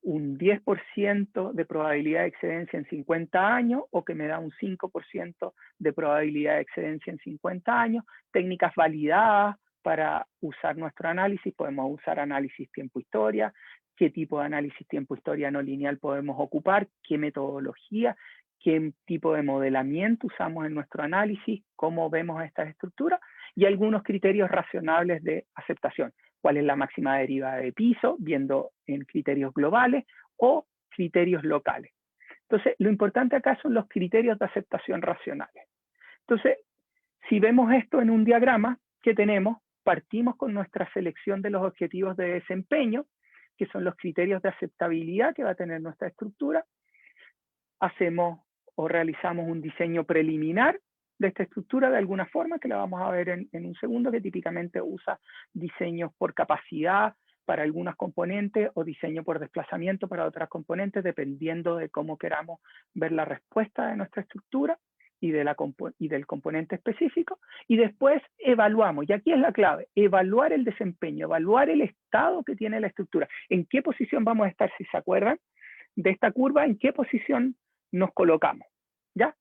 un 10% de probabilidad de excedencia en 50 años o que me da un 5% de probabilidad de excedencia en 50 años, técnicas validadas para usar nuestro análisis, podemos usar análisis tiempo-historia, qué tipo de análisis tiempo-historia no lineal podemos ocupar, qué metodología, qué tipo de modelamiento usamos en nuestro análisis, cómo vemos estas estructuras y algunos criterios razonables de aceptación. ¿Cuál es la máxima derivada de piso? Viendo en criterios globales o criterios locales. Entonces, lo importante acá son los criterios de aceptación racionales. Entonces, si vemos esto en un diagrama que tenemos, partimos con nuestra selección de los objetivos de desempeño, que son los criterios de aceptabilidad que va a tener nuestra estructura. Hacemos o realizamos un diseño preliminar de esta estructura de alguna forma, que la vamos a ver en un segundo, que típicamente usa diseños por capacidad para algunas componentes o diseño por desplazamiento para otras componentes, dependiendo de cómo queramos ver la respuesta de nuestra estructura y del componente específico. Y después evaluamos, y aquí es la clave, evaluar el desempeño, evaluar el estado que tiene la estructura, en qué posición vamos a estar, si se acuerdan de esta curva, en qué posición nos colocamos, ¿ya?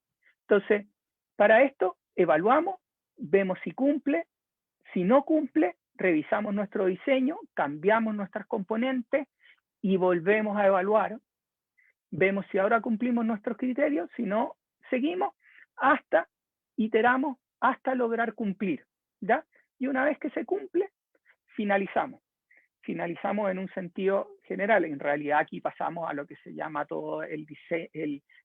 Entonces, para esto evaluamos, vemos si cumple, si no cumple, revisamos nuestro diseño, cambiamos nuestras componentes y volvemos a evaluar. Vemos si ahora cumplimos nuestros criterios, si no, seguimos hasta, iteramos hasta lograr cumplir, ¿ya? Y una vez que se cumple, finalizamos. Finalizamos en un sentido general. En realidad aquí pasamos a lo que se llama todo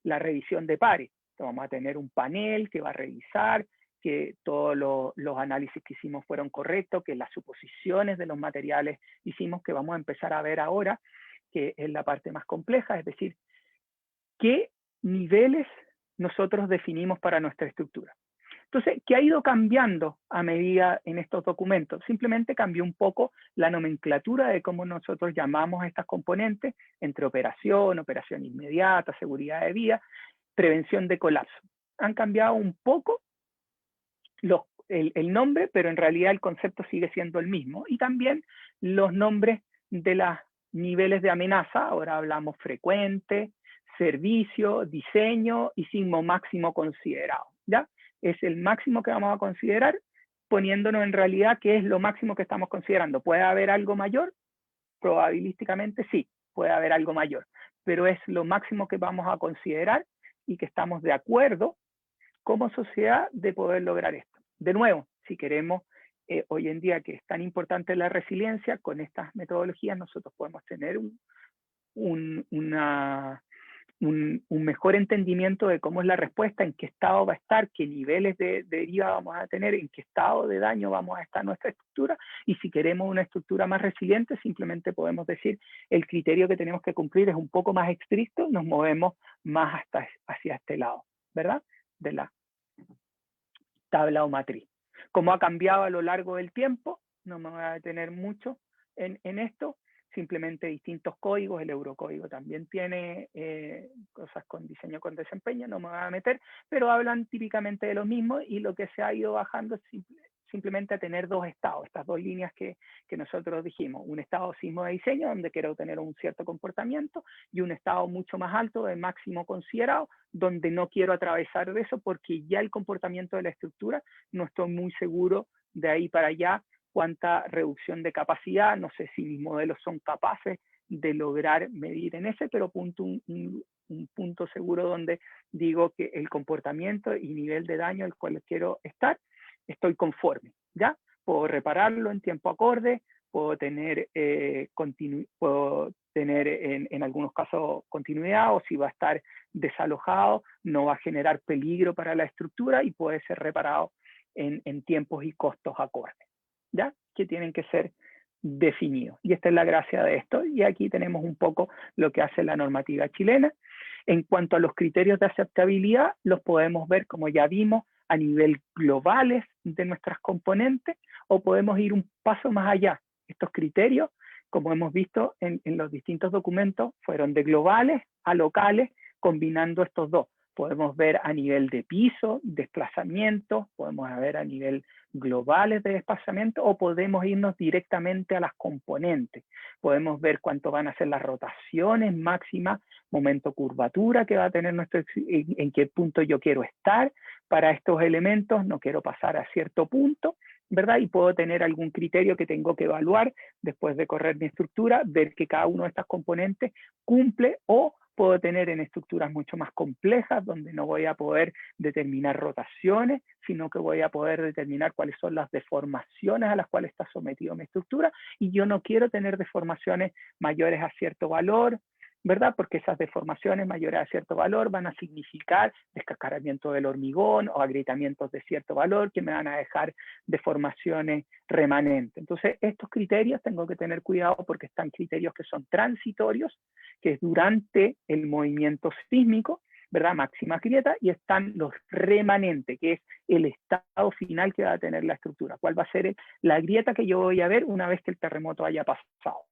la revisión de pares. Entonces, vamos a tener un panel que va a revisar que todos los análisis que hicimos fueron correctos, que las suposiciones de los materiales hicimos, que vamos a empezar a ver ahora, que es la parte más compleja, es decir, qué niveles nosotros definimos para nuestra estructura. Entonces, ¿qué ha ido cambiando a medida en estos documentos? Simplemente cambió un poco la nomenclatura de cómo nosotros llamamos a estas componentes, entre operación, operación inmediata, seguridad de vía, prevención de colapso. Han cambiado un poco el nombre, pero en realidad el concepto sigue siendo el mismo. Y también los nombres de los niveles de amenaza. Ahora hablamos frecuente, servicio, diseño y sismo máximo considerado, ¿ya? Es el máximo que vamos a considerar, poniéndonos en realidad qué es lo máximo que estamos considerando. ¿Puede haber algo mayor? Probabilísticamente sí, puede haber algo mayor, pero es lo máximo que vamos a considerar y que estamos de acuerdo como sociedad de poder lograr esto. De nuevo, si queremos hoy en día que es tan importante la resiliencia, con estas metodologías nosotros podemos tener un mejor entendimiento de cómo es la respuesta, en qué estado va a estar, qué niveles de deriva vamos a tener, en qué estado de daño vamos a estar nuestra estructura, y si queremos una estructura más resiliente, simplemente podemos decir el criterio que tenemos que cumplir es un poco más estricto, nos movemos más hacia este lado, ¿verdad? De la tabla o matriz. Como ha cambiado a lo largo del tiempo, no me voy a detener mucho en esto, simplemente distintos códigos, el eurocódigo también tiene cosas con diseño con desempeño, no me voy a meter, pero hablan típicamente de lo mismo y lo que se ha ido bajando es simplemente a tener dos estados, estas dos líneas que nosotros dijimos, un estado sismo de diseño donde quiero tener un cierto comportamiento y un estado mucho más alto de máximo considerado donde no quiero atravesar de eso porque ya el comportamiento de la estructura no estoy muy seguro de ahí para allá cuánta reducción de capacidad, no sé si mis modelos son capaces de lograr medir en ese, pero un punto seguro donde digo que el comportamiento y nivel de daño al cual quiero estar, estoy conforme, ¿ya? Puedo repararlo en tiempo acorde, puedo tener, en algunos casos continuidad, o si va a estar desalojado, no va a generar peligro para la estructura y puede ser reparado en tiempos y costos acordes, ¿ya? Que tienen que ser definidos. Y esta es la gracia de esto. Y aquí tenemos un poco lo que hace la normativa chilena. En cuanto a los criterios de aceptabilidad, los podemos ver, como ya vimos, a nivel globales de nuestras componentes, o podemos ir un paso más allá. Estos criterios, como hemos visto en los distintos documentos, fueron de globales a locales, combinando estos dos. Podemos ver a nivel de piso, desplazamiento, podemos ver a nivel globales de desplazamiento, o podemos irnos directamente a las componentes. Podemos ver cuánto van a ser las rotaciones máximas, momento curvatura que va a tener en qué punto yo quiero estar para estos elementos, no quiero pasar a cierto punto, ¿verdad? Y puedo tener algún criterio que tengo que evaluar después de correr mi estructura, ver que cada uno de estas componentes cumple, o puedo tener en estructuras mucho más complejas, donde no voy a poder determinar rotaciones, sino que voy a poder determinar cuáles son las deformaciones a las cuales está sometido mi estructura, y yo no quiero tener deformaciones mayores a cierto valor, ¿verdad? Porque esas deformaciones mayores a cierto valor van a significar descascaramiento del hormigón o agrietamientos de cierto valor que me van a dejar deformaciones remanentes. Entonces, estos criterios tengo que tener cuidado porque están criterios que son transitorios, que es durante el movimiento sísmico, ¿verdad? Máximas grietas, y están los remanentes, que es el estado final que va a tener la estructura. ¿Cuál va a ser la grieta que yo voy a ver una vez que el terremoto haya pasado?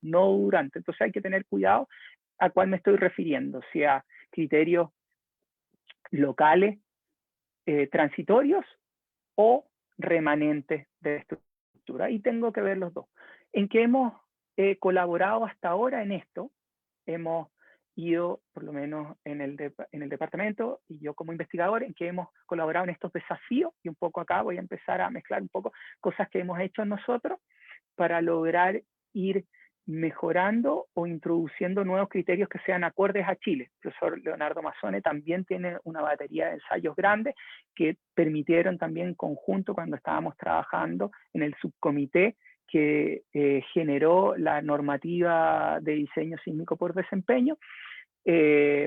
No durante. Entonces hay que tener cuidado a cuál me estoy refiriendo, si a criterios locales, transitorios o remanentes de estructura. Y tengo que ver los dos. ¿En qué hemos colaborado hasta ahora en esto? Hemos ido, por lo menos en el departamento, y yo como investigador, en que hemos colaborado en estos desafíos, y un poco acá voy a empezar a mezclar un poco cosas que hemos hecho nosotros para lograr ir mejorando o introduciendo nuevos criterios que sean acordes a Chile. El profesor Leonardo Mazzone también tiene una batería de ensayos grandes que permitieron también en conjunto, cuando estábamos trabajando en el subcomité que generó la normativa de diseño sísmico por desempeño,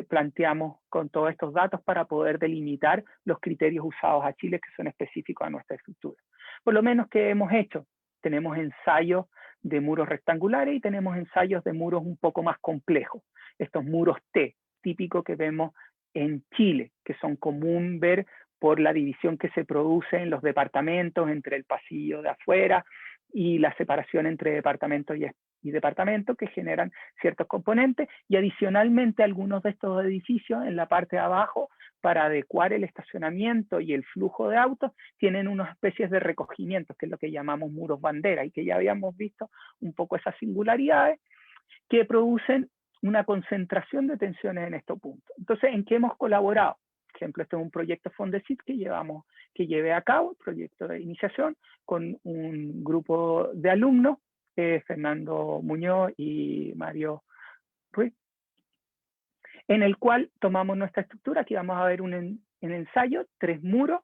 planteamos con todos estos datos para poder delimitar los criterios usados a Chile que son específicos a nuestra estructura. Por lo menos, ¿qué hemos hecho? Tenemos ensayos de muros rectangulares y tenemos ensayos de muros un poco más complejos. Estos muros T, típicos que vemos en Chile, que son común ver por la división que se produce en los departamentos, entre el pasillo de afuera y la separación entre departamentos y departamentos, que generan ciertos componentes, y adicionalmente algunos de estos edificios en la parte de abajo, para adecuar el estacionamiento y el flujo de autos, tienen unas especies de recogimientos, que es lo que llamamos muros bandera, y que ya habíamos visto un poco esas singularidades que producen una concentración de tensiones en estos puntos. Entonces, ¿en qué hemos colaborado? Por ejemplo, este es un proyecto Fondesit que llevé a cabo, proyecto de iniciación, con un grupo de alumnos, Fernando Muñoz y Mario Ruiz, en el cual tomamos nuestra estructura. Aquí vamos a ver en ensayo 3 muros.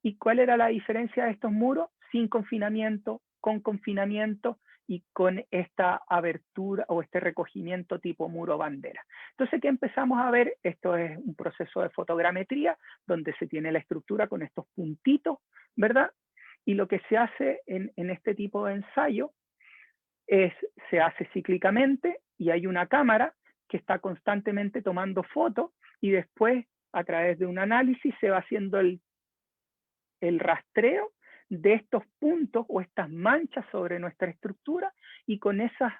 ¿Y cuál era la diferencia de estos muros? Sin confinamiento, con confinamiento y con esta abertura o este recogimiento tipo muro bandera. Entonces, ¿qué empezamos a ver? Esto es un proceso de fotogrametría donde se tiene la estructura con estos puntitos, ¿verdad? Y lo que se hace en este tipo de ensayo se hace cíclicamente, y hay una cámara que está constantemente tomando fotos, y después, a través de un análisis, se va haciendo el rastreo de estos puntos o estas manchas sobre nuestra estructura, y con esos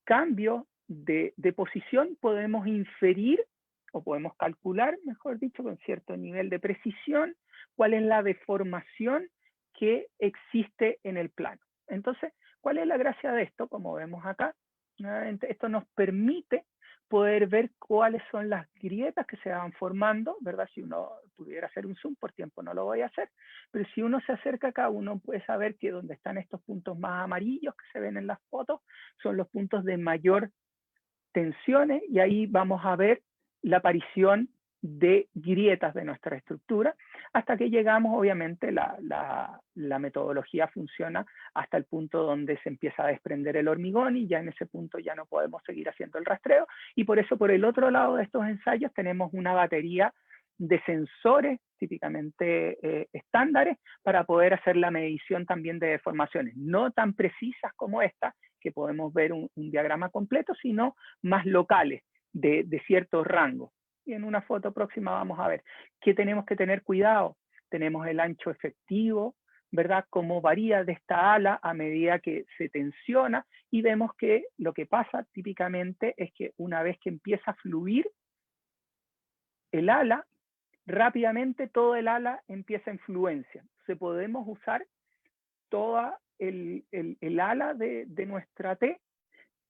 cambios de posición podemos inferir, o podemos calcular, mejor dicho, con cierto nivel de precisión, cuál es la deformación que existe en el plano. Entonces, ¿cuál es la gracia de esto? Como vemos acá, nuevamente, esto nos permite poder ver cuáles son las grietas que se van formando, ¿verdad? Si uno pudiera hacer un zoom, por tiempo no lo voy a hacer, pero si uno se acerca acá, uno puede saber que donde están estos puntos más amarillos que se ven en las fotos, son los puntos de mayor tensiones, y ahí vamos a ver la aparición de grietas de nuestra estructura, hasta que llegamos, obviamente, la metodología funciona hasta el punto donde se empieza a desprender el hormigón, y ya en ese punto ya no podemos seguir haciendo el rastreo, y por eso por el otro lado de estos ensayos tenemos una batería de sensores típicamente estándares para poder hacer la medición también de deformaciones, no tan precisas como esta, que podemos ver un diagrama completo, sino más locales, de ciertos rangos. Y en una foto próxima vamos a ver qué tenemos que tener cuidado. Tenemos el ancho efectivo, ¿verdad? Cómo varía de esta ala a medida que se tensiona, y vemos que lo que pasa típicamente es que una vez que empieza a fluir el ala, rápidamente todo el ala empieza en fluencia. Entonces podemos usar toda el ala de nuestra T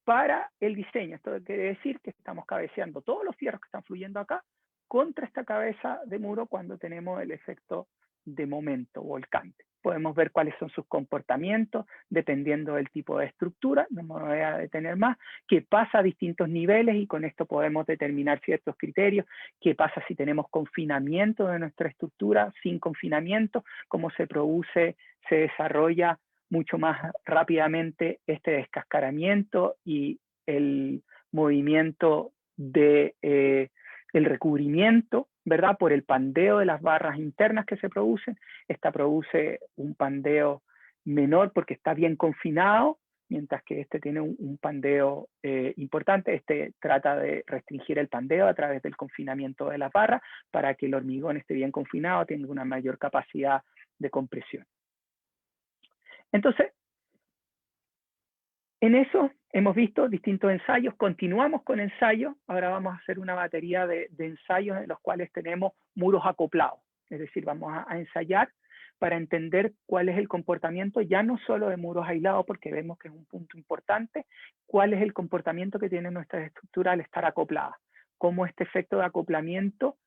para el diseño. Esto quiere decir que estamos cabeceando todos los fierros que están fluyendo acá contra esta cabeza de muro cuando tenemos el efecto de momento volcante. Podemos ver cuáles son sus comportamientos dependiendo del tipo de estructura, no me voy a detener más, qué pasa a distintos niveles, y con esto podemos determinar ciertos criterios, qué pasa si tenemos confinamiento de nuestra estructura, sin confinamiento, cómo se produce, se desarrolla mucho más rápidamente este descascaramiento y el movimiento de el recubrimiento, ¿verdad? Por el pandeo de las barras internas que se producen. Esta produce un pandeo menor porque está bien confinado, mientras que este tiene un pandeo importante. Este trata de restringir el pandeo a través del confinamiento de las barras para que el hormigón esté bien confinado, tenga una mayor capacidad de compresión. Entonces, en eso hemos visto distintos ensayos, continuamos con ensayos, ahora vamos a hacer una batería de ensayos en los cuales tenemos muros acoplados, es decir, vamos a ensayar para entender cuál es el comportamiento, ya no solo de muros aislados, porque vemos que es un punto importante, cuál es el comportamiento que tiene nuestra estructura al estar acoplada, cómo este efecto de acoplamiento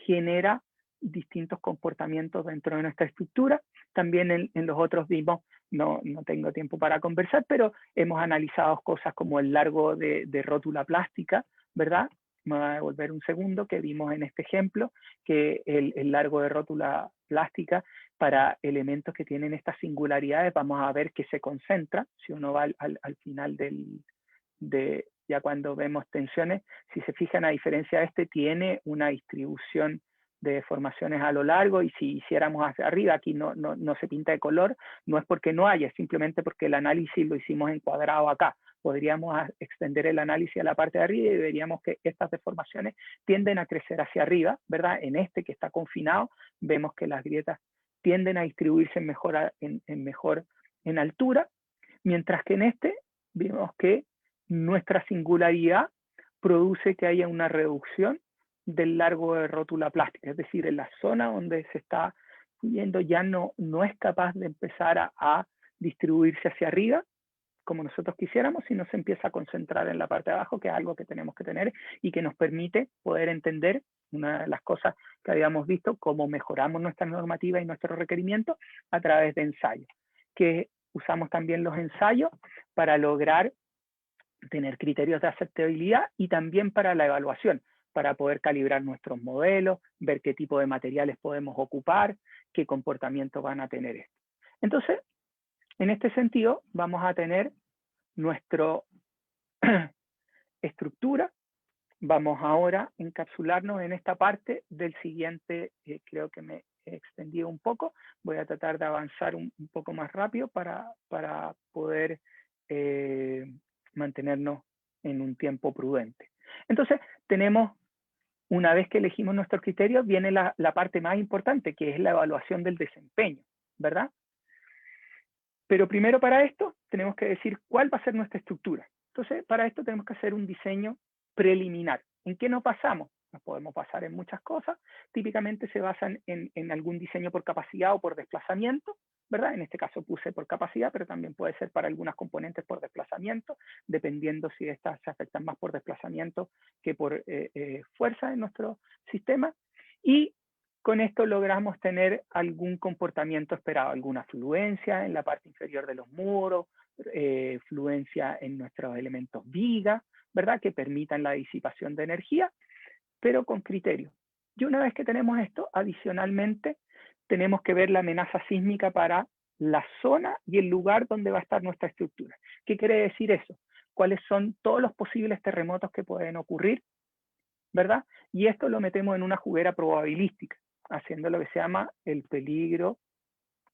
genera distintos comportamientos dentro de nuestra estructura. También en los otros vimos, no tengo tiempo para conversar, pero hemos analizado cosas como el largo de rótula plástica, ¿verdad? Me voy a devolver un segundo, que vimos en este ejemplo, que el largo de rótula plástica para elementos que tienen estas singularidades, vamos a ver que se concentra, si uno va al final ya cuando vemos tensiones, si se fijan, a diferencia de este, tiene una distribución de deformaciones a lo largo, y si hiciéramos hacia arriba, aquí no se pinta de color, no es porque no haya, es simplemente porque el análisis lo hicimos encuadrado acá. Podríamos extender el análisis a la parte de arriba y veríamos que estas deformaciones tienden a crecer hacia arriba, ¿verdad? En este que está confinado, vemos que las grietas tienden a distribuirse mejor en altura, mientras que en este vemos que nuestra singularidad produce que haya una reducción del largo de rótula plástica, es decir, en la zona donde se está yendo ya no es capaz de empezar a distribuirse hacia arriba como nosotros quisiéramos, sino se empieza a concentrar en la parte de abajo, que es algo que tenemos que tener y que nos permite poder entender una de las cosas que habíamos visto, cómo mejoramos nuestra normativa y nuestros requerimientos a través de ensayos, que usamos también los ensayos para lograr tener criterios de aceptabilidad y también para la evaluación, para poder calibrar nuestros modelos, ver qué tipo de materiales podemos ocupar, qué comportamiento van a tener esto. Entonces, en este sentido, vamos a tener nuestra estructura. Vamos ahora a encapsularnos en esta parte del siguiente, creo que me he extendido un poco, voy a tratar de avanzar un poco más rápido para poder mantenernos en un tiempo prudente. Entonces, tenemos, una vez que elegimos nuestros criterios, viene la parte más importante, que es la evaluación del desempeño, ¿verdad? Pero primero para esto tenemos que decir cuál va a ser nuestra estructura. Entonces, para esto tenemos que hacer un diseño preliminar. ¿En qué nos basamos? Nos podemos basar en muchas cosas. Típicamente se basan en algún diseño por capacidad o por desplazamiento, ¿verdad? En este caso puse por capacidad, pero también puede ser para algunas componentes por desplazamiento, dependiendo si estas se afectan más por desplazamiento que por fuerza en nuestro sistema. Y con esto logramos tener algún comportamiento esperado, alguna fluencia en la parte inferior de los muros, fluencia en nuestros elementos viga, ¿verdad? Que permitan la disipación de energía, pero con criterio. Y una vez que tenemos esto, adicionalmente, tenemos que ver la amenaza sísmica para la zona y el lugar donde va a estar nuestra estructura. ¿Qué quiere decir eso? ¿Cuáles son todos los posibles terremotos que pueden ocurrir? ¿Verdad? Y esto lo metemos en una juguera probabilística, haciendo lo que se llama el peligro,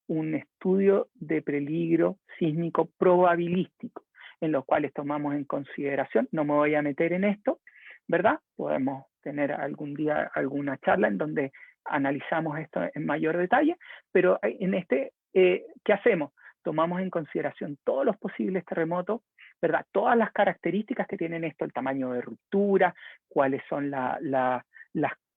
un estudio de peligro sísmico probabilístico, en los cuales tomamos en consideración, no me voy a meter en esto, ¿verdad? Podemos tener algún día alguna charla en donde analizamos esto en mayor detalle, pero en este, ¿qué hacemos? Tomamos en consideración todos los posibles terremotos, ¿verdad? Todas las características que tienen esto, el tamaño de ruptura, cuáles son las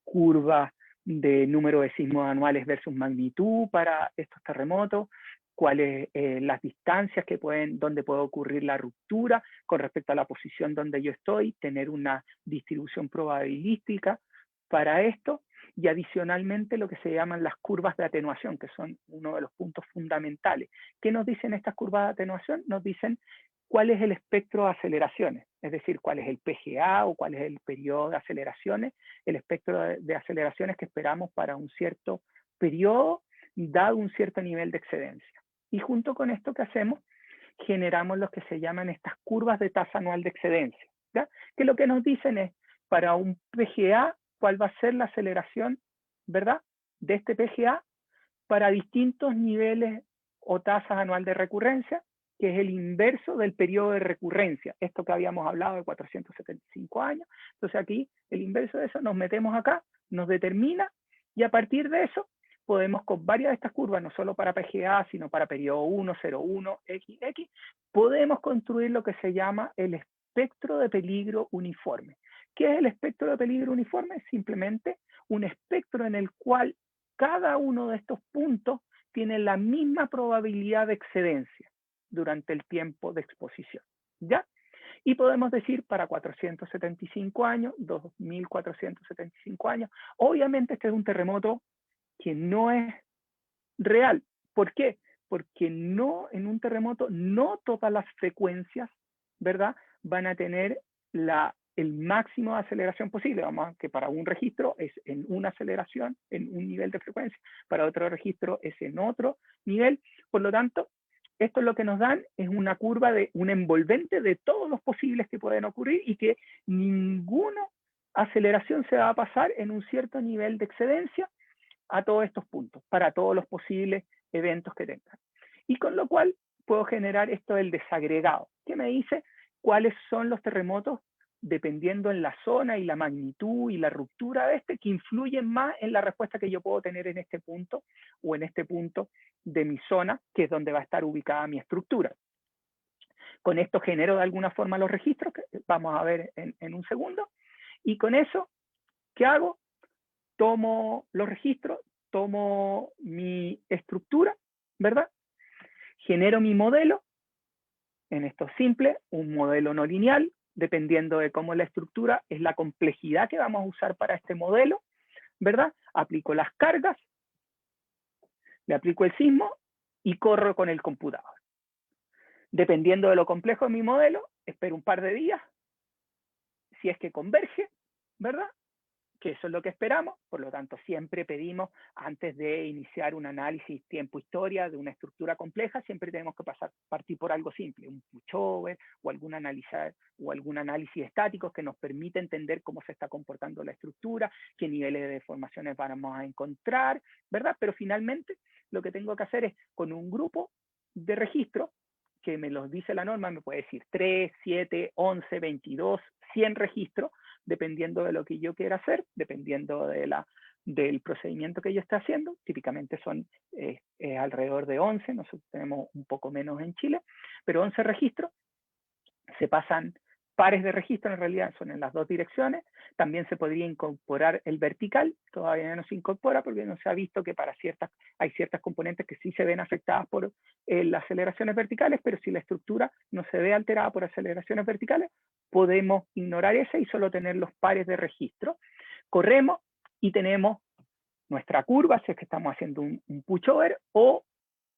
curvas de número de sismos anuales versus magnitud para estos terremotos, cuáles las distancias que donde puede ocurrir la ruptura con respecto a la posición donde yo estoy, tener una distribución probabilística para esto, y adicionalmente lo que se llaman las curvas de atenuación, que son uno de los puntos fundamentales. ¿Qué nos dicen estas curvas de atenuación? Nos dicen cuál es el espectro de aceleraciones, es decir, cuál es el PGA o cuál es el periodo de aceleraciones, el espectro de aceleraciones que esperamos para un cierto periodo, dado un cierto nivel de excedencia. Y junto con esto que hacemos, generamos lo que se llaman estas curvas de tasa anual de excedencia, ¿ya? Que lo que nos dicen es, para un PGA, cuál va a ser la aceleración, ¿verdad?, de este PGA para distintos niveles o tasas anual de recurrencia, que es el inverso del periodo de recurrencia, esto que habíamos hablado de 475 años. Entonces aquí, el inverso de eso, nos metemos acá, nos determina, y a partir de eso, podemos con varias de estas curvas, no solo para PGA, sino para periodo 1, 0, 1, XX, podemos construir lo que se llama el espectro de peligro uniforme. ¿Qué es el espectro de peligro uniforme? Simplemente un espectro en el cual cada uno de estos puntos tiene la misma probabilidad de excedencia durante el tiempo de exposición, ¿ya? Y podemos decir para 475 años, 2475 años, obviamente este es un terremoto que no es real. ¿Por qué? Porque no, en un terremoto no todas las frecuencias, ¿verdad?, van a tener el máximo de aceleración posible. Vamos a que para un registro es en una aceleración, en un nivel de frecuencia, para otro registro es en otro nivel. Por lo tanto, esto es lo que nos dan, es una curva de un envolvente de todos los posibles que pueden ocurrir y que ninguna aceleración se va a pasar en un cierto nivel de excedencia a todos estos puntos, para todos los posibles eventos que tengan. Y con lo cual puedo generar esto del desagregado, que me dice cuáles son los terremotos, dependiendo en la zona y la magnitud y la ruptura de este, que influyen más en la respuesta que yo puedo tener en este punto o en este punto de mi zona, que es donde va a estar ubicada mi estructura. Con esto genero de alguna forma los registros, que vamos a ver en un segundo, y con eso, ¿qué hago? Tomo los registros, tomo mi estructura, ¿verdad? Genero mi modelo, en esto simple, un modelo no lineal, dependiendo de cómo es la estructura, es la complejidad que vamos a usar para este modelo, ¿verdad? Aplico las cargas, le aplico el sismo y corro con el computador. Dependiendo de lo complejo de mi modelo, espero un par de días, si es que converge, ¿verdad? Que eso es lo que esperamos, por lo tanto siempre pedimos, antes de iniciar un análisis tiempo-historia de una estructura compleja, siempre tenemos que partir por algo simple, un pushover o algún análisis estático que nos permite entender cómo se está comportando la estructura, qué niveles de deformaciones vamos a encontrar, ¿verdad? Pero finalmente lo que tengo que hacer es, con un grupo de registros, que me los dice la norma, me puede decir 3, 7, 11, 22, 100 registros, dependiendo de lo que yo quiera hacer, dependiendo del procedimiento que yo esté haciendo. Típicamente son alrededor de 11, nosotros tenemos un poco menos en Chile, pero 11 registros, se pasan pares de registros, en realidad son en las dos direcciones. También se podría incorporar el vertical, todavía no se incorpora porque no se ha visto que hay ciertas componentes que sí se ven afectadas por las aceleraciones verticales, pero si la estructura no se ve alterada por aceleraciones verticales, podemos ignorar ese y solo tener los pares de registro. Corremos y tenemos nuestra curva, si es que estamos haciendo un pushover, o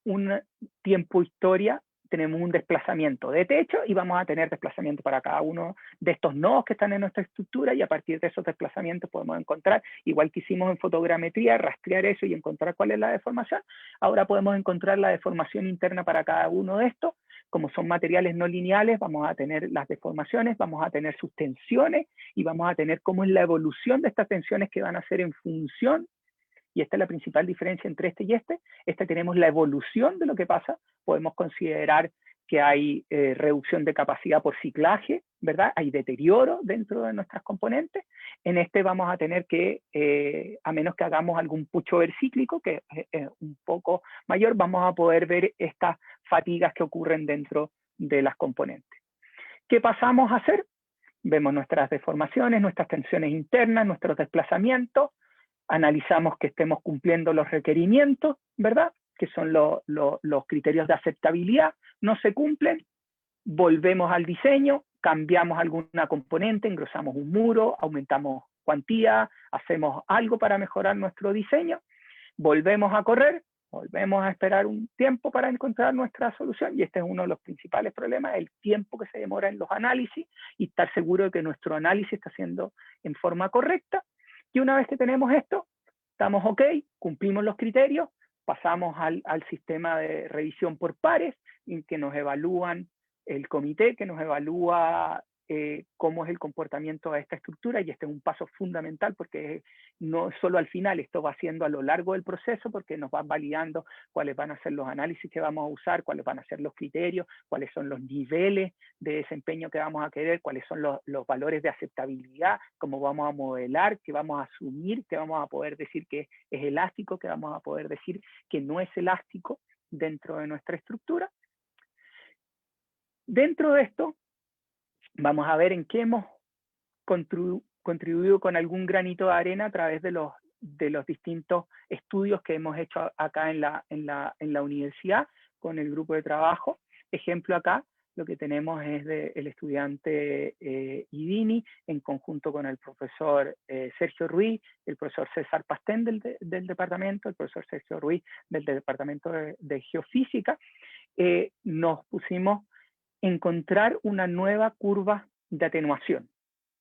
un tiempo historia, tenemos un desplazamiento de techo y vamos a tener desplazamiento para cada uno de estos nodos que están en nuestra estructura, y a partir de esos desplazamientos podemos encontrar, igual que hicimos en fotogrametría, rastrear eso y encontrar cuál es la deformación. Ahora podemos encontrar la deformación interna para cada uno de estos. Como son materiales no lineales, vamos a tener las deformaciones, vamos a tener sus tensiones y vamos a tener cómo es la evolución de estas tensiones que van a ser en función. Y esta es la principal diferencia entre este y este. Tenemos la evolución de lo que pasa. Podemos considerar que hay reducción de capacidad por ciclaje, ¿verdad? Hay deterioro dentro de nuestras componentes. En este vamos a tener que, a menos que hagamos algún pushover cíclico, que es un poco mayor, vamos a poder ver estas fatigas que ocurren dentro de las componentes. ¿Qué pasamos a hacer? Vemos nuestras deformaciones, nuestras tensiones internas, nuestros desplazamientos. Analizamos que estemos cumpliendo los requerimientos, ¿verdad? Que son los criterios de aceptabilidad. No se cumplen, volvemos al diseño, cambiamos alguna componente, engrosamos un muro, aumentamos cuantía, hacemos algo para mejorar nuestro diseño, volvemos a correr, volvemos a esperar un tiempo para encontrar nuestra solución, y este es uno de los principales problemas, el tiempo que se demora en los análisis, y estar seguro de que nuestro análisis está haciendo en forma correcta. Y una vez que tenemos esto, estamos ok, cumplimos los criterios, pasamos al sistema de revisión por pares, en que nos evalúan el comité, que nos evalúa cómo es el comportamiento de esta estructura, y este es un paso fundamental porque no solo al final, esto va haciendo a lo largo del proceso porque nos van validando cuáles van a ser los análisis que vamos a usar, cuáles van a ser los criterios, cuáles son los niveles de desempeño que vamos a querer, cuáles son los valores de aceptabilidad, cómo vamos a modelar, qué vamos a asumir, qué vamos a poder decir que es elástico, qué vamos a poder decir que no es elástico dentro de nuestra estructura. Dentro de esto, vamos a ver en qué hemos contribuido con algún granito de arena a través de los distintos estudios que hemos hecho acá en la universidad con el grupo de trabajo. Ejemplo acá, lo que tenemos es del estudiante Idini en conjunto con el profesor Sergio Ruiz, el profesor César Pastén del departamento, el profesor Sergio Ruiz del departamento de geofísica. Nos pusimos a encontrar una nueva curva de atenuación,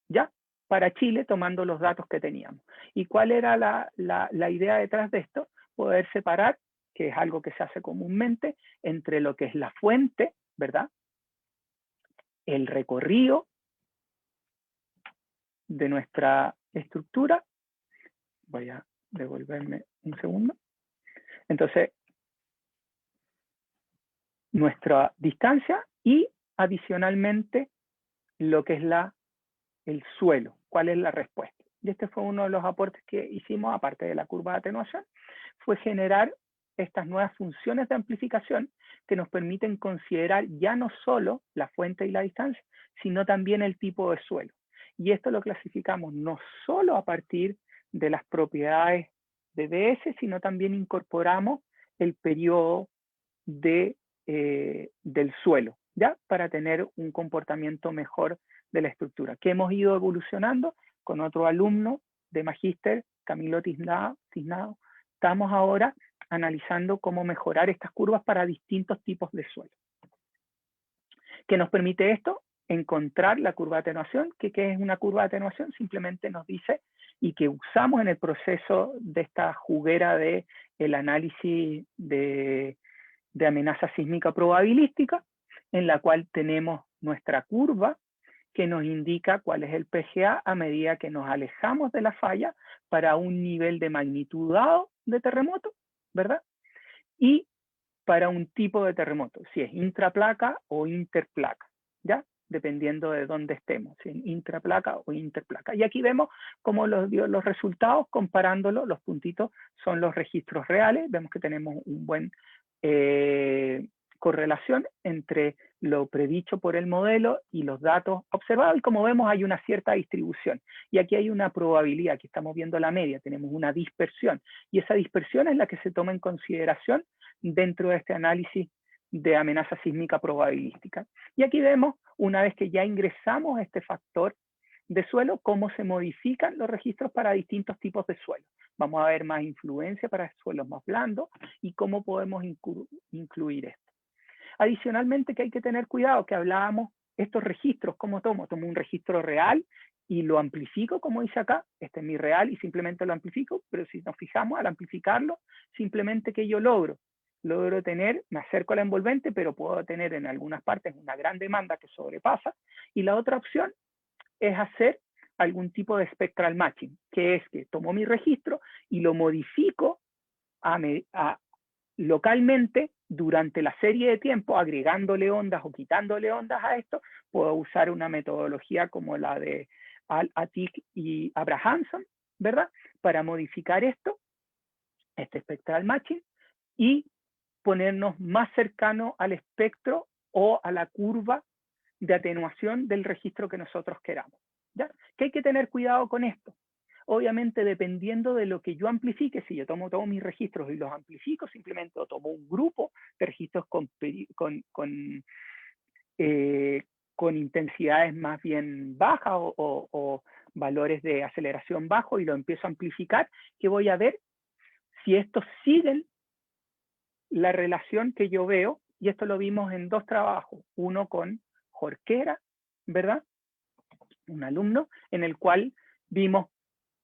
¿ya? Para Chile, tomando los datos que teníamos. ¿Y cuál era la idea detrás de esto? Poder separar, que es algo que se hace comúnmente, entre lo que es la fuente, ¿verdad? El recorrido de nuestra estructura. Voy a devolverme un segundo. Entonces, nuestra distancia y adicionalmente lo que es el suelo, cuál es la respuesta. Y este fue uno de los aportes que hicimos, aparte de la curva de atenuación, fue generar estas nuevas funciones de amplificación que nos permiten considerar ya no solo la fuente y la distancia, sino también el tipo de suelo. Y esto lo clasificamos no solo a partir de las propiedades de DS, sino también incorporamos el periodo del suelo, ¿ya? Para tener un comportamiento mejor de la estructura, que hemos ido evolucionando con otro alumno de magíster, Camilo Tiznado. Estamos ahora analizando cómo mejorar estas curvas para distintos tipos de suelo. ¿Qué nos permite esto? Encontrar la curva de atenuación. ¿Qué es una curva de atenuación? Simplemente nos dice, y que usamos en el proceso de esta juguera de el análisis de amenaza sísmica probabilística, en la cual tenemos nuestra curva que nos indica cuál es el PGA a medida que nos alejamos de la falla para un nivel de magnitud dado de terremoto, ¿verdad? Y para un tipo de terremoto, si es intraplaca o interplaca, ¿ya? Dependiendo de dónde estemos, si es intraplaca o interplaca. Y aquí vemos cómo los resultados, comparándolo, los puntitos son los registros reales, vemos que tenemos un buen correlación entre lo predicho por el modelo y los datos observados, y como vemos hay una cierta distribución, y aquí hay una probabilidad, aquí estamos viendo la media, tenemos una dispersión, y esa dispersión es la que se toma en consideración dentro de este análisis de amenaza sísmica probabilística. Y aquí vemos, una vez que ya ingresamos este factor de suelo, cómo se modifican los registros para distintos tipos de suelo. Vamos a ver más influencia para suelos más blandos y cómo podemos incluir esto. Adicionalmente, que hay que tener cuidado, que hablábamos, estos registros, ¿cómo tomo? Tomo un registro real y lo amplifico, como dice acá, este es mi real y simplemente lo amplifico, pero si nos fijamos, al amplificarlo, simplemente que yo logro tener, me acerco a la envolvente, pero puedo tener en algunas partes una gran demanda que sobrepasa, y la otra opción es hacer algún tipo de spectral matching, que es que tomo mi registro y lo modifico localmente durante la serie de tiempo, agregándole ondas o quitándole ondas a esto. Puedo usar una metodología como la de Al-Atik y Abrahamson, ¿verdad? Para modificar este spectral matching, y ponernos más cercano al espectro o a la curva de atenuación del registro que nosotros queramos, ¿ya? ¿Qué hay que tener cuidado con esto? Obviamente, dependiendo de lo que yo amplifique, si yo tomo todos mis registros y los amplifico, simplemente tomo un grupo de registros con intensidades más bien bajas o valores de aceleración bajo y lo empiezo a amplificar, que voy a ver si estos siguen la relación que yo veo, y esto lo vimos en dos trabajos, uno con Jorquera, ¿verdad? Un alumno, en el cual vimos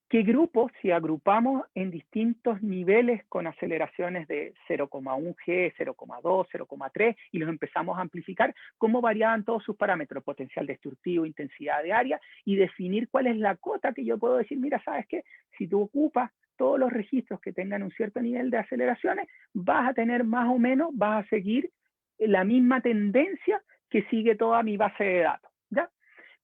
¿Qué grupos, si agrupamos en distintos niveles con aceleraciones de 0,1 G, 0,2, 0,3 y los empezamos a amplificar, cómo variaban todos sus parámetros, potencial destructivo, intensidad de área, y definir cuál es la cota que yo puedo decir, mira, ¿sabes qué? Si tú ocupas todos los registros que tengan un cierto nivel de aceleraciones, vas a tener más o menos, vas a seguir la misma tendencia que sigue toda mi base de datos, ¿ya?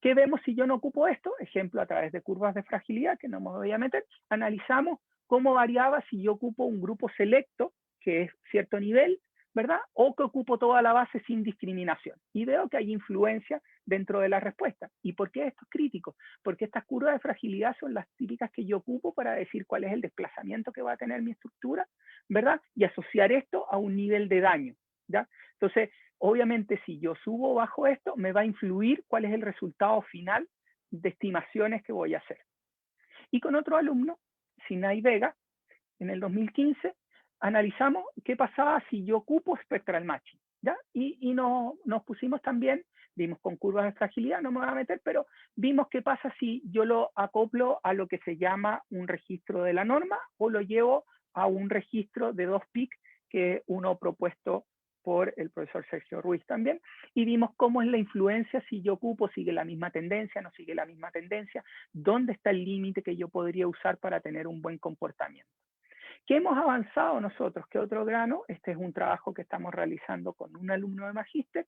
¿Qué vemos si yo no ocupo esto? Ejemplo, a través de curvas de fragilidad, que no me voy a meter, analizamos cómo variaba si yo ocupo un grupo selecto, que es cierto nivel, ¿verdad? O que ocupo toda la base sin discriminación. Y veo que hay influencia dentro de la respuesta. ¿Y por qué esto es crítico? Porque estas curvas de fragilidad son las típicas que yo ocupo para decir cuál es el desplazamiento que va a tener mi estructura, ¿verdad? Y asociar esto a un nivel de daño, ¿ya? Entonces, obviamente, si yo subo o bajo esto, me va a influir cuál es el resultado final de estimaciones que voy a hacer. Y con otro alumno, Sinai Vega, en el 2015, analizamos qué pasaba si yo ocupo spectral matching, ¿ya? Y nos pusimos también, vimos con curvas de fragilidad, no me voy a meter, pero vimos qué pasa si yo lo acoplo a lo que se llama un registro de la norma o lo llevo a un registro de 2 PIC, que es uno propuesto por el profesor Sergio Ruiz también, y vimos cómo es la influencia si yo ocupo, sigue la misma tendencia, no sigue la misma tendencia, dónde está el límite que yo podría usar para tener un buen comportamiento. ¿Qué hemos avanzado nosotros? ¿Qué otro grano? Este es un trabajo que estamos realizando con un alumno de magíster,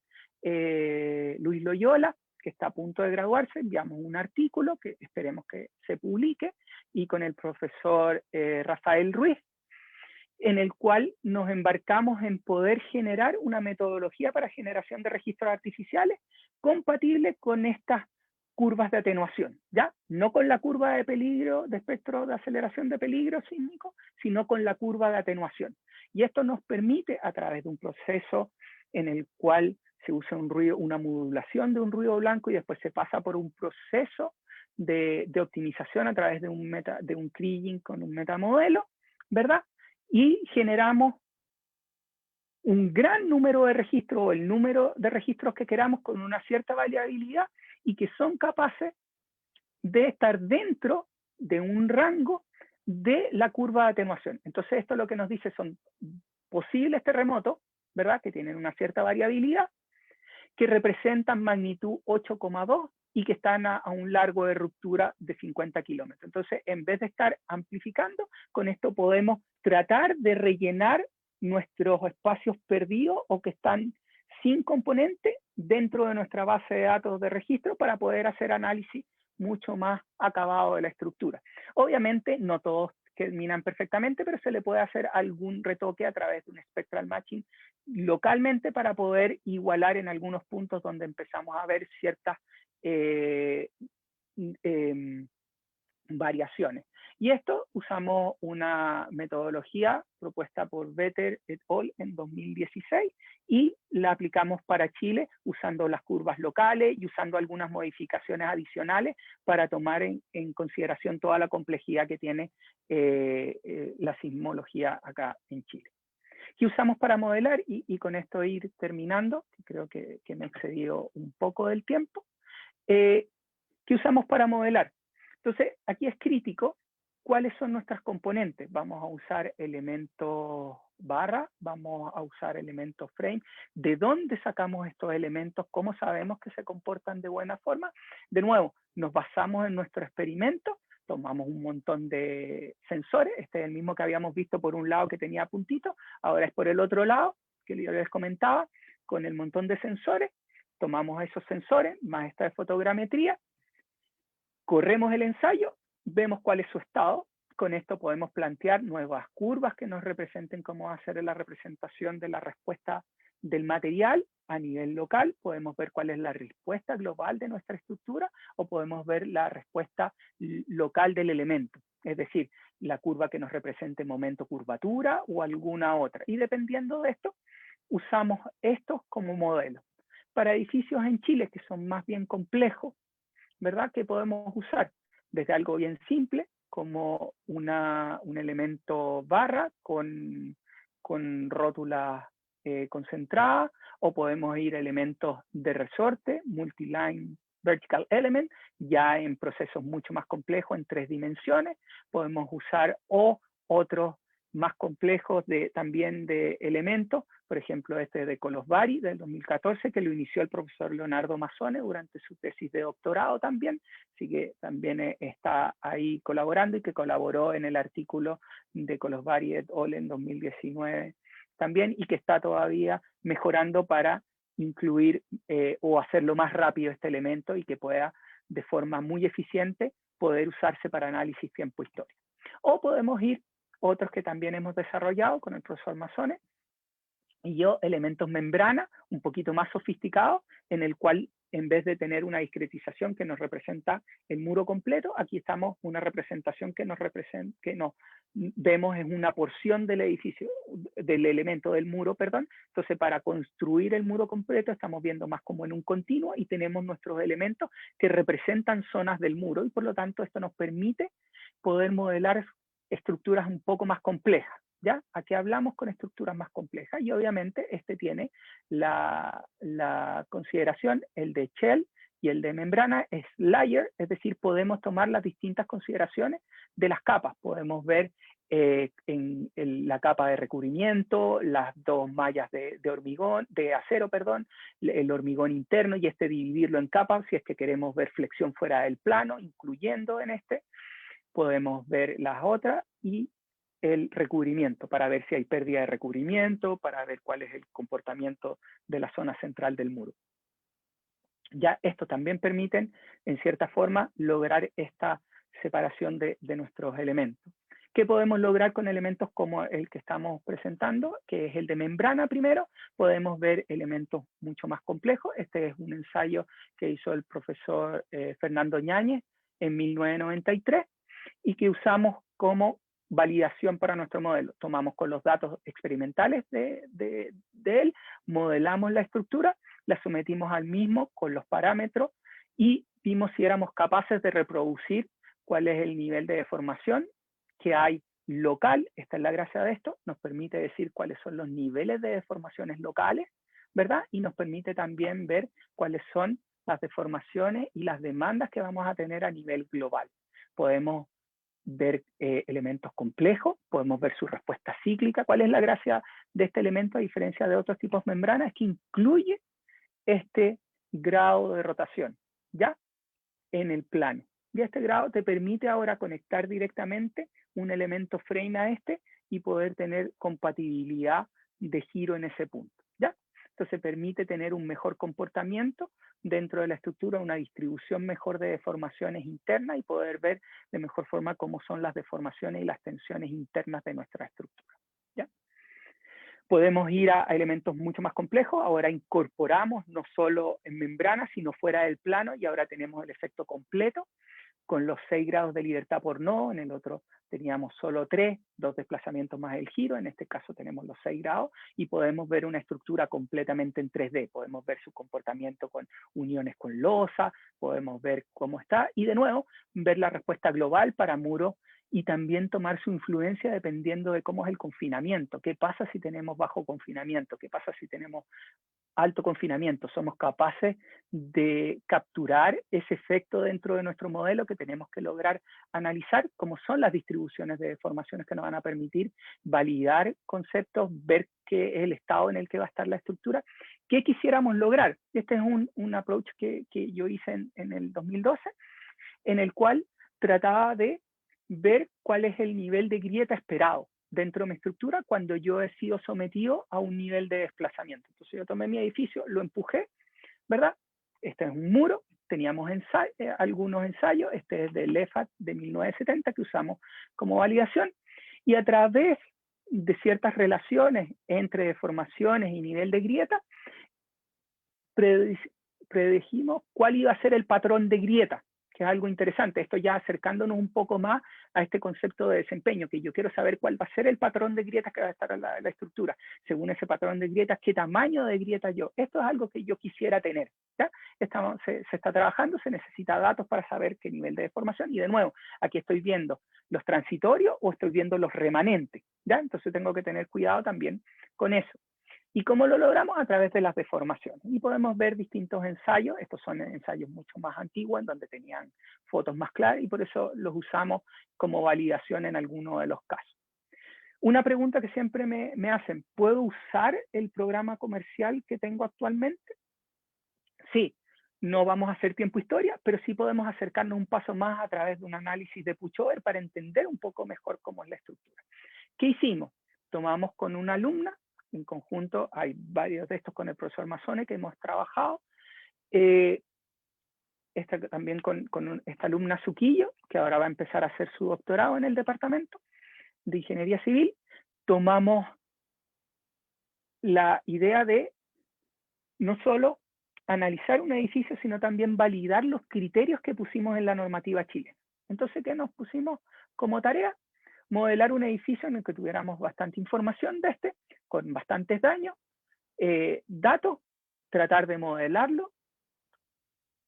Luis Loyola, que está a punto de graduarse. Enviamos un artículo que esperemos que se publique, y con el profesor Rafael Ruiz, en el cual nos embarcamos en poder generar una metodología para generación de registros artificiales compatible con estas curvas de atenuación, ¿ya? No con la curva de peligro, de espectro de aceleración de peligro sísmico, sino con la curva de atenuación. Y esto nos permite, a través de un proceso en el cual se usa un ruido, una modulación de un ruido blanco, y después se pasa por un proceso de optimización a través de un kriging con un metamodelo, ¿verdad? Y generamos un gran número de registros, o el número de registros que queramos, con una cierta variabilidad, y que son capaces de estar dentro de un rango de la curva de atenuación. Entonces esto lo que nos dice son posibles terremotos, ¿verdad?, que tienen una cierta variabilidad, que representan magnitud 8,2 y que están a un largo de ruptura de 50 kilómetros. Entonces, en vez de estar amplificando, con esto podemos tratar de rellenar nuestros espacios perdidos o que están sin componente dentro de nuestra base de datos de registro, para poder hacer análisis mucho más acabado de la estructura. Obviamente, no todos terminan perfectamente, pero se le puede hacer algún retoque a través de un spectral matching localmente para poder igualar en algunos puntos donde empezamos a ver ciertas variaciones. Y esto usamos una metodología propuesta por Vetter et al. En 2016 y la aplicamos para Chile usando las curvas locales y usando algunas modificaciones adicionales para tomar en consideración toda la complejidad que tiene la sismología acá en Chile. ¿Qué usamos para modelar? Y con esto ir terminando, que creo que me he excedido un poco del tiempo. ¿Qué usamos para modelar? Entonces, aquí es crítico cuáles son nuestras componentes. Vamos a usar elementos barra, vamos a usar elementos frame. ¿De dónde sacamos estos elementos? ¿Cómo sabemos que se comportan de buena forma? De nuevo, nos basamos en nuestro experimento, tomamos un montón de sensores. Este es el mismo que habíamos visto por un lado que tenía puntitos, ahora es por el otro lado, que yo les comentaba, con el montón de sensores. Tomamos esos sensores, más esta fotogrametría, corremos el ensayo, vemos cuál es su estado. Con esto podemos plantear nuevas curvas que nos representen cómo va a ser la representación de la respuesta del material a nivel local. Podemos ver cuál es la respuesta global de nuestra estructura, o podemos ver la respuesta local del elemento, es decir, la curva que nos represente momento curvatura o alguna otra. Y dependiendo de esto, usamos estos como modelo. Para edificios en Chile que son más bien complejos, ¿verdad?, que podemos usar desde algo bien simple, como un elemento barra con rótulas concentradas, o podemos ir a elementos de resorte, multiline vertical element, ya en procesos mucho más complejos, en 3 dimensiones. Podemos usar otros más complejos también de elementos, por ejemplo este de Colosvari del 2014, que lo inició el profesor Leonardo Mazzone durante su tesis de doctorado también, así que también está ahí colaborando y que colaboró en el artículo de Colosvari et al. En 2019 también, y que está todavía mejorando para incluir o hacerlo más rápido este elemento y que pueda de forma muy eficiente poder usarse para análisis tiempo-historia. O podemos ir otros que también hemos desarrollado con el profesor Mazzone y yo, elementos membrana, un poquito más sofisticados, en el cual en vez de tener una discretización que nos representa el muro completo, aquí estamos una representación que nos vemos en una porción del edificio, del elemento del muro, perdón. Entonces, para construir el muro completo estamos viendo más como en un continuo y tenemos nuestros elementos que representan zonas del muro y por lo tanto esto nos permite poder modelar estructuras un poco más complejas. ¿Ya? Aquí hablamos con estructuras más complejas y obviamente este tiene la consideración, el de shell y el de membrana es layer, es decir, podemos tomar las distintas consideraciones de las capas. Podemos ver en la capa de recubrimiento, las 2 mallas de acero, perdón, el hormigón interno y dividirlo en capas si es que queremos ver flexión fuera del plano, incluyendo en podemos ver las otras y el recubrimiento, para ver si hay pérdida de recubrimiento, para ver cuál es el comportamiento de la zona central del muro. Ya esto también permiten, en cierta forma, lograr esta separación de nuestros elementos. ¿Qué podemos lograr con elementos como el que estamos presentando? Que es el de membrana primero. Podemos ver elementos mucho más complejos. Este es un ensayo que hizo el profesor Fernando Ñáñez en 1993 y que usamos como validación para nuestro modelo. Tomamos con los datos experimentales de él, modelamos la estructura, la sometimos al mismo con los parámetros y vimos si éramos capaces de reproducir cuál es el nivel de deformación que hay local. Esta es la gracia de esto, nos permite decir cuáles son los niveles de deformaciones locales, ¿verdad? Y nos permite también ver cuáles son las deformaciones y las demandas que vamos a tener a nivel global. Podemos ver elementos complejos, podemos ver su respuesta cíclica. ¿Cuál es la gracia de este elemento a diferencia de otros tipos de membranas? Es que incluye este grado de rotación, ¿ya? En el plano. Y este grado te permite ahora conectar directamente un elemento frame a y poder tener compatibilidad de giro en ese punto, ¿ya? Entonces permite tener un mejor comportamiento dentro de la estructura, una distribución mejor de deformaciones internas y poder ver de mejor forma cómo son las deformaciones y las tensiones internas de nuestra estructura, ¿ya? Podemos ir a elementos mucho más complejos. Ahora incorporamos no solo en membrana, sino fuera del plano y ahora tenemos el efecto completo con los 6 grados de libertad por nodo. En el otro teníamos solo 3, 2 desplazamientos más el giro. En este caso tenemos los 6 grados y podemos ver una estructura completamente en 3D. Podemos ver su comportamiento con uniones con losa, podemos ver cómo está y de nuevo ver la respuesta global para muro y también tomar su influencia dependiendo de cómo es el confinamiento. ¿Qué pasa si tenemos bajo confinamiento? ¿Qué pasa si tenemos alto confinamiento? ¿Somos capaces de capturar ese efecto dentro de nuestro modelo que tenemos que lograr analizar? ¿Cómo son las distribuciones de deformaciones que nos van a permitir validar conceptos, ver qué es el estado en el que va a estar la estructura? ¿Qué quisiéramos lograr? Este es un approach que yo hice en el 2012, en el cual trataba de ver cuál es el nivel de grieta esperado dentro de mi estructura cuando yo he sido sometido a un nivel de desplazamiento. Entonces yo tomé mi edificio, lo empujé, ¿verdad? Este es un muro, teníamos algunos ensayos, este es del EFAT de 1970 que usamos como validación, y a través de ciertas relaciones entre deformaciones y nivel de grieta, predijimos cuál iba a ser el patrón de grieta, que es algo interesante. Esto ya acercándonos un poco más a este concepto de desempeño, que yo quiero saber cuál va a ser el patrón de grietas que va a estar en la estructura. Según ese patrón de grietas, qué tamaño de grieta yo. Esto es algo que yo quisiera tener, ¿ya? Se está trabajando, se necesita datos para saber qué nivel de deformación. Y de nuevo, aquí estoy viendo los transitorios o estoy viendo los remanentes, ¿ya? Entonces tengo que tener cuidado también con eso. ¿Y cómo lo logramos? A través de las deformaciones. Y podemos ver distintos ensayos. Estos son ensayos mucho más antiguos, en donde tenían fotos más claras, y por eso los usamos como validación en algunos de los casos. Una pregunta que siempre me hacen: ¿puedo usar el programa comercial que tengo actualmente? Sí, no vamos a hacer tiempo historia, pero sí podemos acercarnos un paso más a través de un análisis de Pushover para entender un poco mejor cómo es la estructura. ¿Qué hicimos? Tomamos con una alumna, en conjunto, hay varios de estos con el profesor Mazzone que hemos trabajado, también con esta alumna Suquillo, que ahora va a empezar a hacer su doctorado en el departamento de Ingeniería Civil. Tomamos la idea de no solo analizar un edificio, sino también validar los criterios que pusimos en la normativa chilena. Entonces, ¿qué nos pusimos como tarea? Modelar un edificio en el que tuviéramos bastante información de con bastantes daños, datos, tratar de modelarlo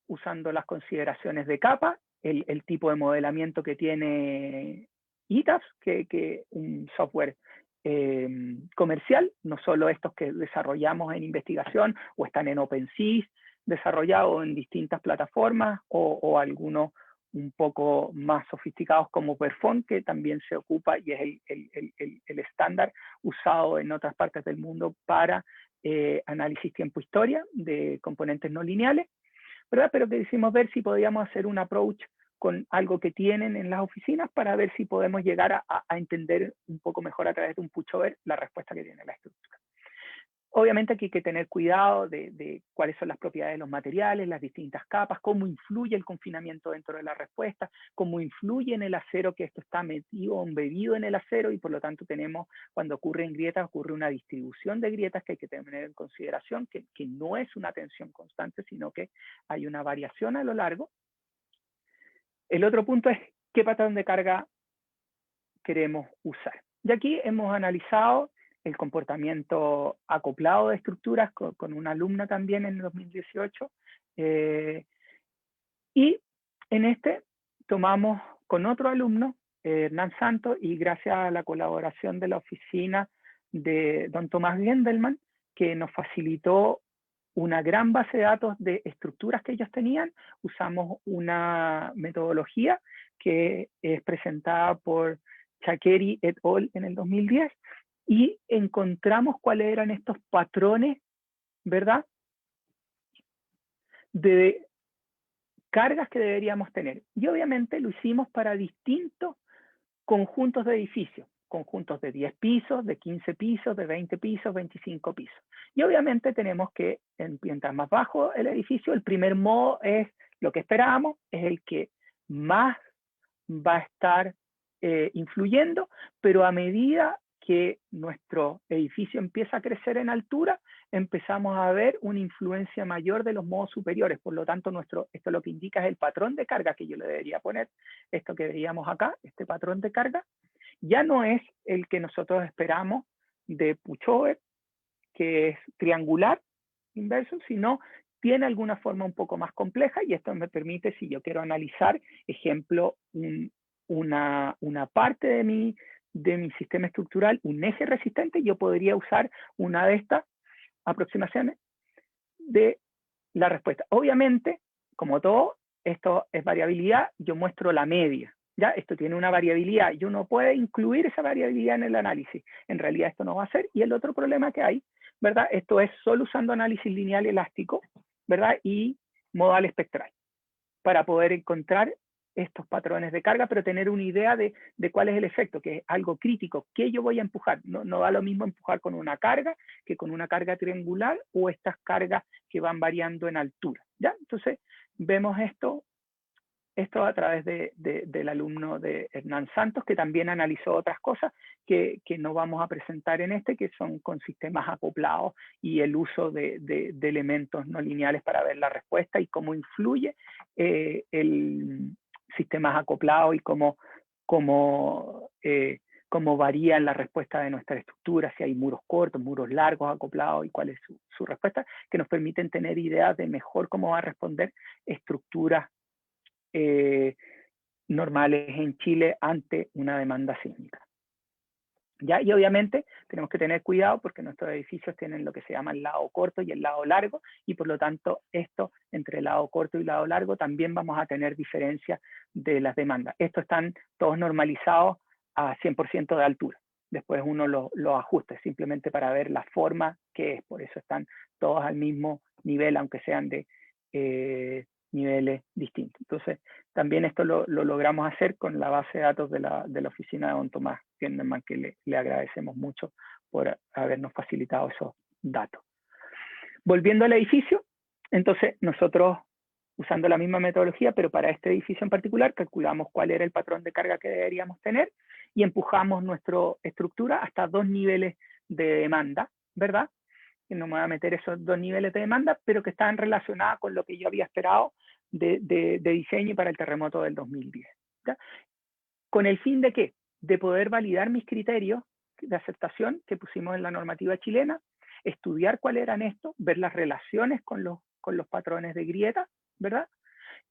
usando las consideraciones de capa, el tipo de modelamiento que tiene ETABS, que un software comercial, no solo estos que desarrollamos en investigación o están en OpenSys, desarrollados en distintas plataformas, o algunos un poco más sofisticados como Perform, que también se ocupa y es el estándar usado en otras partes del mundo para análisis tiempo-historia de componentes no lineales, ¿verdad? Pero que quisimos ver si podíamos hacer un approach con algo que tienen en las oficinas para ver si podemos llegar a entender un poco mejor a través de un Pushover la respuesta que tiene la estructura. Obviamente aquí hay que tener cuidado de cuáles son las propiedades de los materiales, las distintas capas, cómo influye el confinamiento dentro de la respuesta, cómo influye en el acero, que esto está metido o embebido en el acero, y por lo tanto tenemos, cuando ocurren grietas, ocurre una distribución de grietas que hay que tener en consideración, que no es una tensión constante, sino que hay una variación a lo largo. El otro punto es qué patrón de carga queremos usar. Y aquí hemos analizado el comportamiento acoplado de estructuras con una alumna también en 2018. Y en tomamos con otro alumno, Hernán Santos, y gracias a la colaboración de la oficina de don Tomás Gendelman, que nos facilitó una gran base de datos de estructuras que ellos tenían, usamos una metodología que es presentada por Chakeri et al. En el 2010, y encontramos cuáles eran estos patrones, ¿verdad?, de cargas que deberíamos tener. Y obviamente lo hicimos para distintos conjuntos de edificios, conjuntos de 10 pisos, de 15 pisos, de 20 pisos, 25 pisos. Y obviamente tenemos que, mientras más bajo el edificio, el primer modo es lo que esperábamos, es el que más va a estar influyendo, pero a medida que nuestro edificio empieza a crecer en altura, empezamos a ver una influencia mayor de los modos superiores. Por lo tanto, esto lo que indica es el patrón de carga que yo le debería poner. Esto que veíamos acá, este patrón de carga, ya no es el que nosotros esperamos de Pushover, que es triangular inverso, sino tiene alguna forma un poco más compleja, y esto me permite, si yo quiero analizar, ejemplo, una parte de mi sistema estructural, un eje resistente, yo podría usar una de estas aproximaciones de la respuesta. Obviamente, como todo, esto es variabilidad, yo muestro la media. ¿Ya? Esto tiene una variabilidad y uno puede incluir esa variabilidad en el análisis. En realidad esto no va a ser. Y el otro problema que hay, ¿verdad? Esto es solo usando análisis lineal elástico, ¿verdad? Y modal espectral, para poder encontrar estos patrones de carga, pero tener una idea de cuál es el efecto, que es algo crítico. ¿Qué yo voy a empujar? No da lo mismo empujar con una carga que con una carga triangular, o estas cargas que van variando en altura. ¿Ya? Entonces, vemos esto a través del alumno de Hernán Santos, que también analizó otras cosas que no vamos a presentar en que son con sistemas acoplados y el uso de elementos no lineales para ver la respuesta y cómo influye el sistemas acoplados y cómo varía la respuesta de nuestra estructura, si hay muros cortos, muros largos acoplados, y cuál es su respuesta, que nos permiten tener ideas de mejor cómo va a responder estructuras normales en Chile ante una demanda sísmica. ¿Ya? Y obviamente tenemos que tener cuidado porque nuestros edificios tienen lo que se llama el lado corto y el lado largo, y por lo tanto esto entre el lado corto y el lado largo también vamos a tener diferencias de las demandas. Estos están todos normalizados a 100% de altura. Después uno lo ajusta simplemente para ver la forma que es, por eso están todos al mismo nivel, aunque sean de niveles distintos. Entonces, también esto lo logramos hacer con la base de datos de la oficina de don Tomás Tienderman, que le agradecemos mucho por habernos facilitado esos datos. Volviendo al edificio, entonces nosotros, usando la misma metodología, pero para este edificio en particular, calculamos cuál era el patrón de carga que deberíamos tener y empujamos nuestra estructura hasta 2 niveles de demanda, ¿verdad? Que no me voy a meter esos 2 niveles de demanda, pero que estaban relacionadas con lo que yo había esperado de diseño para el terremoto del 2010. ¿Ya? ¿Con el fin de qué? De poder validar mis criterios de aceptación que pusimos en la normativa chilena, estudiar cuáles eran estos, ver las relaciones con los patrones de grieta, ¿verdad?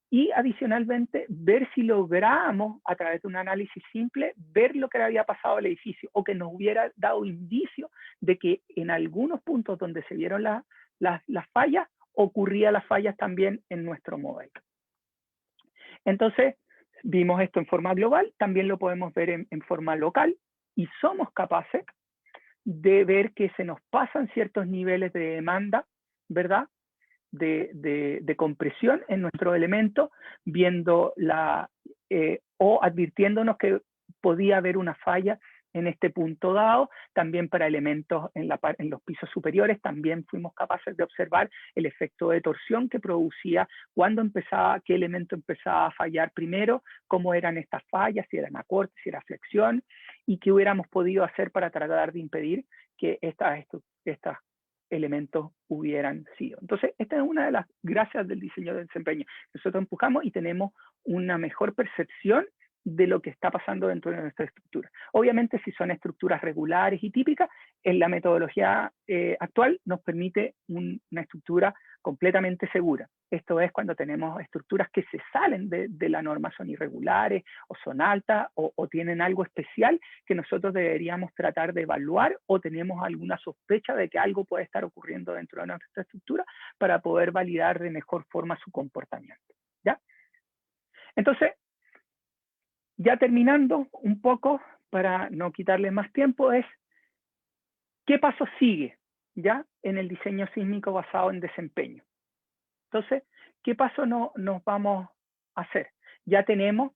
Y adicionalmente ver si logramos, a través de un análisis simple, ver lo que le había pasado al edificio o que nos hubiera dado indicio de que en algunos puntos donde se vieron las fallas, ocurrían las fallas también en nuestro modelo. Entonces, vimos esto en forma global, también lo podemos ver en forma local y somos capaces de ver que se nos pasan ciertos niveles de demanda, ¿verdad? De compresión en nuestro elemento, viendo o advirtiéndonos que podía haber una falla en este punto dado. También para elementos en los pisos superiores también fuimos capaces de observar el efecto de torsión que producía cuando empezaba, qué elemento empezaba a fallar primero, cómo eran estas fallas, si eran acortes, si era flexión, y qué hubiéramos podido hacer para tratar de impedir que estas elementos hubieran sido. Entonces, esta es una de las gracias del diseño de desempeño. Nosotros empujamos y tenemos una mejor percepción de lo que está pasando dentro de nuestra estructura. Obviamente, si son estructuras regulares y típicas, en la metodología actual nos permite una estructura completamente segura. Esto es cuando tenemos estructuras que se salen de la norma, son irregulares o son altas o tienen algo especial que nosotros deberíamos tratar de evaluar o tenemos alguna sospecha de que algo puede estar ocurriendo dentro de nuestra estructura para poder validar de mejor forma su comportamiento. ¿Ya? Entonces, ya terminando un poco, para no quitarles más tiempo, es ¿qué paso sigue ya en el diseño sísmico basado en desempeño? Entonces, ¿qué paso nos vamos a hacer? Ya tenemos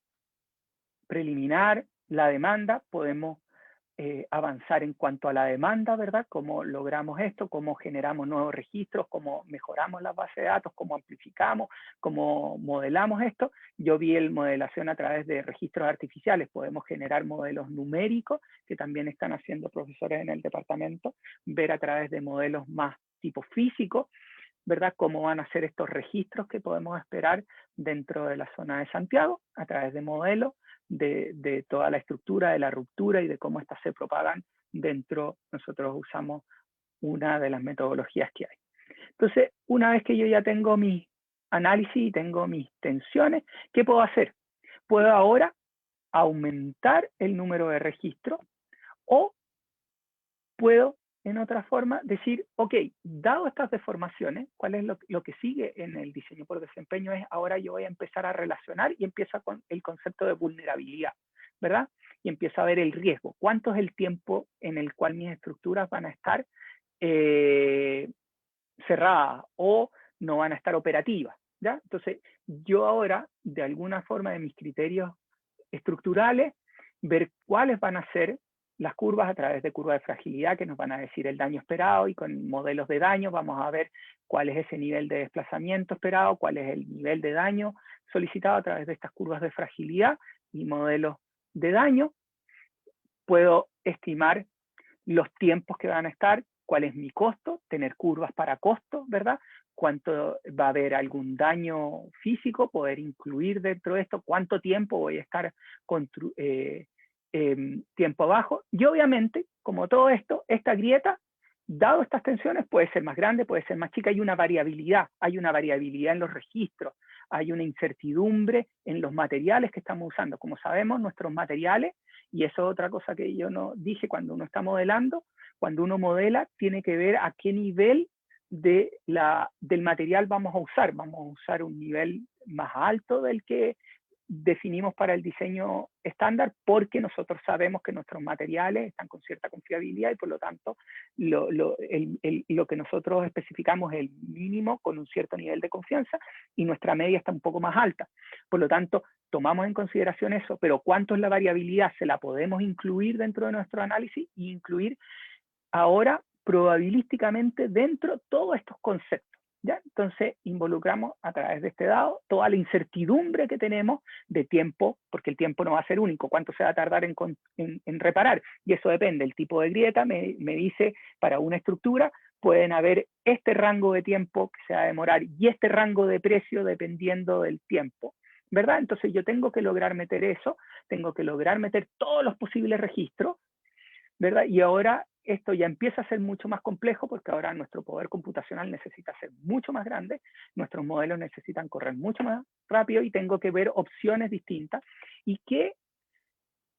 preliminar la demanda, podemos avanzar en cuanto a la demanda, ¿verdad? Cómo logramos esto, cómo generamos nuevos registros, cómo mejoramos las bases de datos, cómo amplificamos, cómo modelamos esto. Yo vi el modelación a través de registros artificiales, podemos generar modelos numéricos, que también están haciendo profesores en el departamento, ver a través de modelos más tipo físico, ¿verdad? Cómo van a ser estos registros que podemos esperar dentro de la zona de Santiago, a través de modelos, de toda la estructura, de la ruptura y de cómo estas se propagan dentro. Nosotros usamos una de las metodologías que hay. Entonces, una vez que yo ya tengo mi análisis y tengo mis tensiones, ¿qué puedo hacer? Puedo ahora aumentar el número de registros o puedo, en otra forma, decir, ok, dado estas deformaciones, ¿cuál es lo que sigue en el diseño por desempeño? Es ahora yo voy a empezar a relacionar y empiezo con el concepto de vulnerabilidad, ¿verdad? Y empiezo a ver el riesgo. ¿Cuánto es el tiempo en el cual mis estructuras van a estar cerradas o no van a estar operativas? ¿Ya? Entonces, yo ahora, de alguna forma, de mis criterios estructurales, ver cuáles van a ser las curvas a través de curvas de fragilidad que nos van a decir el daño esperado, y con modelos de daño vamos a ver cuál es ese nivel de desplazamiento esperado, cuál es el nivel de daño solicitado a través de estas curvas de fragilidad y modelos de daño. Puedo estimar los tiempos que van a estar, cuál es mi costo, tener curvas para costo, ¿verdad? Cuánto va a haber algún daño físico, poder incluir dentro de esto, cuánto tiempo voy a estar tiempo abajo. Y obviamente, como todo esto, esta grieta, dado estas tensiones, puede ser más grande, puede ser más chica, hay una variabilidad en los registros, hay una incertidumbre en los materiales que estamos usando. Como sabemos, nuestros materiales Y eso es otra cosa que yo no dije cuando uno está modelando. Cuando uno modela, tiene que ver a qué nivel del material vamos a usar. Vamos a usar un nivel más alto del que definimos para el diseño estándar, porque nosotros sabemos que nuestros materiales están con cierta confiabilidad y por lo tanto lo que nosotros especificamos es el mínimo con un cierto nivel de confianza y nuestra media está un poco más alta. Por lo tanto, tomamos en consideración eso, pero ¿cuánto es la variabilidad? Se la podemos incluir dentro de nuestro análisis e incluir ahora probabilísticamente dentro de todos estos conceptos. ¿Ya? Entonces involucramos a través de este dado toda la incertidumbre que tenemos de tiempo, porque el tiempo no va a ser único, cuánto se va a tardar en reparar, y eso depende. El tipo de grieta me dice, para una estructura pueden haber este rango de tiempo que se va a demorar y este rango de precio dependiendo del tiempo, ¿verdad? Entonces yo tengo que lograr meter eso, tengo que lograr meter todos los posibles registros, ¿verdad? Y ahora esto ya empieza a ser mucho más complejo porque ahora nuestro poder computacional necesita ser mucho más grande, nuestros modelos necesitan correr mucho más rápido y tengo que ver opciones distintas y que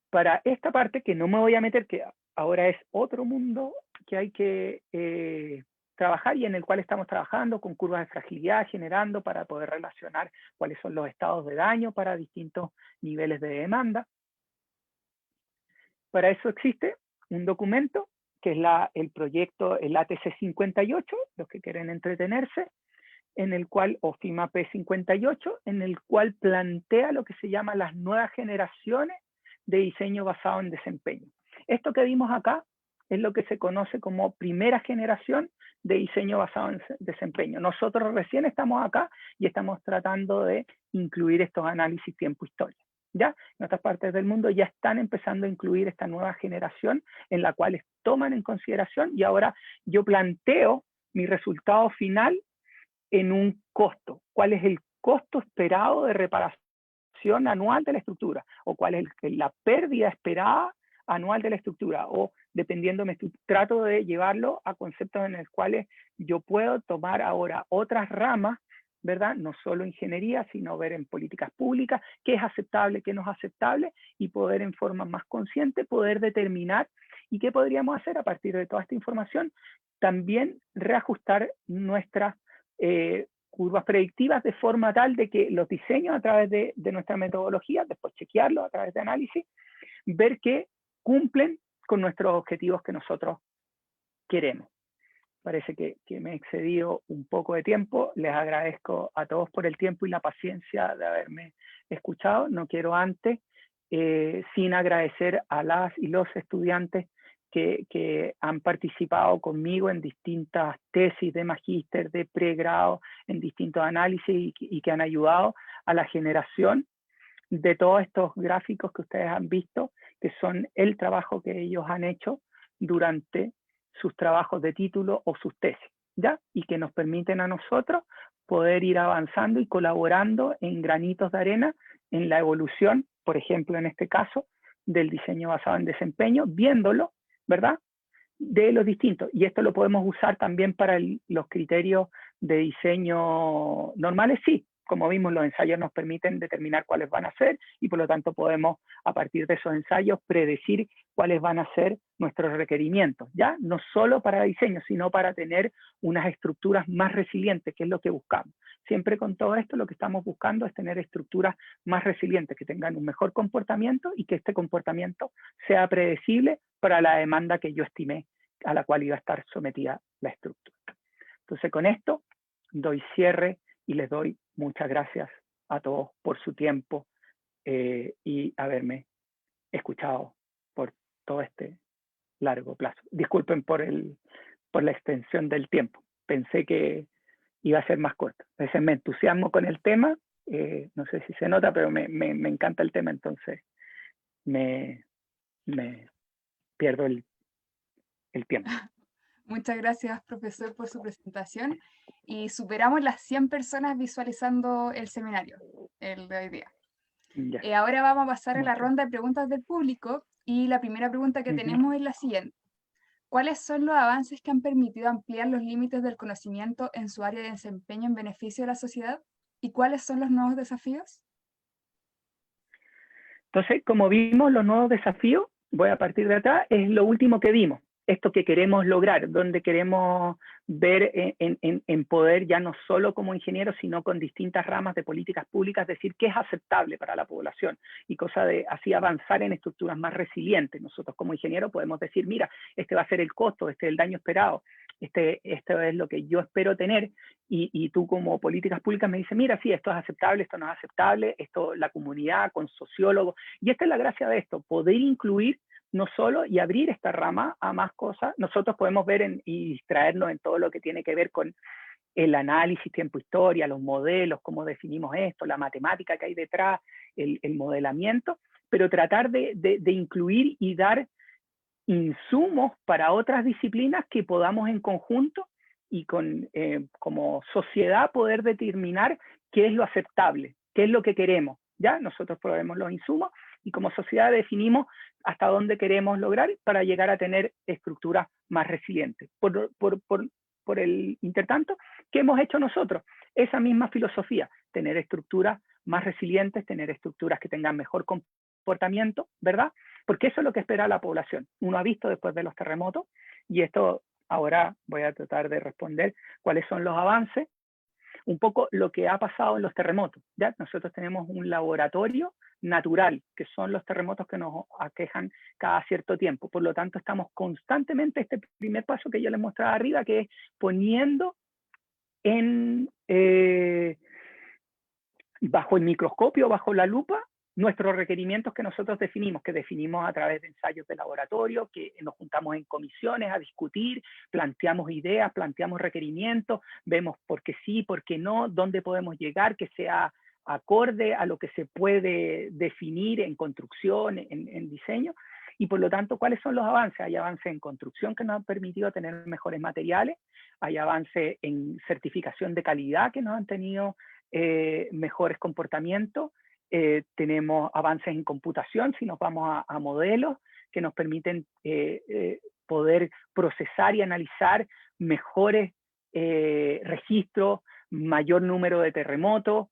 para esta parte que no me voy a meter, que ahora es otro mundo que hay que trabajar y en el cual estamos trabajando con curvas de fragilidad, generando para poder relacionar cuáles son los estados de daño para distintos niveles de demanda. Para eso existe un documento que es el proyecto, el ATC 58, los que quieren entretenerse, en el cual, o FIMAP 58, en el cual plantea lo que se llama las nuevas generaciones de diseño basado en desempeño. Esto que vimos acá es lo que se conoce como primera generación de diseño basado en desempeño. Nosotros recién estamos acá y estamos tratando de incluir estos análisis tiempo-historia. ¿Ya? En otras partes del mundo ya están empezando a incluir esta nueva generación en la cual toman en consideración y ahora yo planteo mi resultado final en un costo. ¿Cuál es el costo esperado de reparación anual de la estructura? ¿O cuál es la pérdida esperada anual de la estructura? O dependiendo, trato de llevarlo a conceptos en los cuales yo puedo tomar ahora otras ramas, ¿verdad? No solo ingeniería, sino ver en políticas públicas qué es aceptable, qué no es aceptable, y poder en forma más consciente poder determinar y qué podríamos hacer a partir de toda esta información. También reajustar nuestras curvas predictivas de forma tal de que los diseños a través de nuestra metodología, después chequearlos a través de análisis, ver que cumplen con nuestros objetivos que nosotros queremos. Parece que me he excedido un poco de tiempo. Les agradezco a todos por el tiempo y la paciencia de haberme escuchado. No quiero antes, sin agradecer a las y los estudiantes que han participado conmigo en distintas tesis de magíster, de pregrado, en distintos análisis y que han ayudado a la generación de todos estos gráficos que ustedes han visto, que son el trabajo que ellos han hecho durante sus trabajos de título o sus tesis, ¿ya? Y que nos permiten a nosotros poder ir avanzando y colaborando en granitos de arena en la evolución, por ejemplo, en este caso, del diseño basado en desempeño, viéndolo, ¿verdad?, de los distintos. Y esto lo podemos usar también para los criterios de diseño normales, sí. Como vimos, los ensayos nos permiten determinar cuáles van a ser y por lo tanto podemos, a partir de esos ensayos, predecir cuáles van a ser nuestros requerimientos, ¿ya? No solo para diseño, sino para tener unas estructuras más resilientes, que es lo que buscamos. Siempre con todo esto lo que estamos buscando es tener estructuras más resilientes, que tengan un mejor comportamiento y que este comportamiento sea predecible para la demanda que yo estimé a la cual iba a estar sometida la estructura. Entonces con esto doy cierre y les doy muchas gracias a todos por su tiempo y haberme escuchado por todo este largo plazo. Disculpen por la extensión del tiempo. Pensé que iba a ser más corto. A veces me entusiasmo con el tema, no sé si se nota, pero me encanta el tema, entonces me pierdo el tiempo. Muchas gracias, profesor, por su presentación. Y superamos las 100 personas visualizando el seminario, el de hoy día. Ahora vamos a pasar a la ronda de preguntas del público. Y la primera pregunta que tenemos es la siguiente. ¿Cuáles son los avances que han permitido ampliar los límites del conocimiento en su área de desempeño en beneficio de la sociedad? ¿Y cuáles son los nuevos desafíos? Entonces, como vimos los nuevos desafíos, voy a partir de atrás, es lo último que vimos, esto que queremos lograr, donde queremos ver en poder ya no solo como ingenieros, sino con distintas ramas de políticas públicas, decir qué es aceptable para la población y cosa de así avanzar en estructuras más resilientes. Nosotros como ingenieros podemos decir, mira, este va a ser el costo, este es el daño esperado, esto es lo que yo espero tener, y tú como políticas públicas me dices, mira, sí, esto es aceptable, esto no es aceptable, esto la comunidad con sociólogos, y esta es la gracia de esto, poder incluir no solo y abrir esta rama a más cosas. Nosotros podemos ver y distraernos en todo lo que tiene que ver con el análisis tiempo-historia, los modelos, cómo definimos esto, la matemática que hay detrás, el modelamiento, pero tratar de incluir y dar insumos para otras disciplinas que podamos en conjunto y como sociedad poder determinar qué es lo aceptable, qué es lo que queremos. ¿Ya? Nosotros proveemos los insumos y como sociedad definimos hasta dónde queremos lograr para llegar a tener estructuras más resilientes. Por el intertanto, ¿qué hemos hecho nosotros? Esa misma filosofía, tener estructuras más resilientes, tener estructuras que tengan mejor comportamiento, ¿verdad? Porque eso es lo que espera la población. Uno ha visto después de los terremotos, y esto ahora voy a tratar de responder cuáles son los avances, un poco lo que ha pasado en los terremotos. ¿Ya? Nosotros tenemos un laboratorio natural, que son los terremotos que nos aquejan cada cierto tiempo. Por lo tanto, estamos constantemente, este primer paso que yo les mostraba arriba, que es poniendo bajo el microscopio, bajo la lupa, nuestros requerimientos que nosotros definimos a través de ensayos de laboratorio, que nos juntamos en comisiones a discutir, planteamos ideas, planteamos requerimientos, vemos por qué sí, por qué no, dónde podemos llegar, que sea acorde a lo que se puede definir en construcción, en diseño, y por lo tanto, ¿cuáles son los avances? Hay avances en construcción que nos han permitido tener mejores materiales, hay avances en certificación de calidad que nos han tenido mejores comportamientos, tenemos avances en computación, si nos vamos a modelos que nos permiten poder procesar y analizar mejores registros, mayor número de terremotos,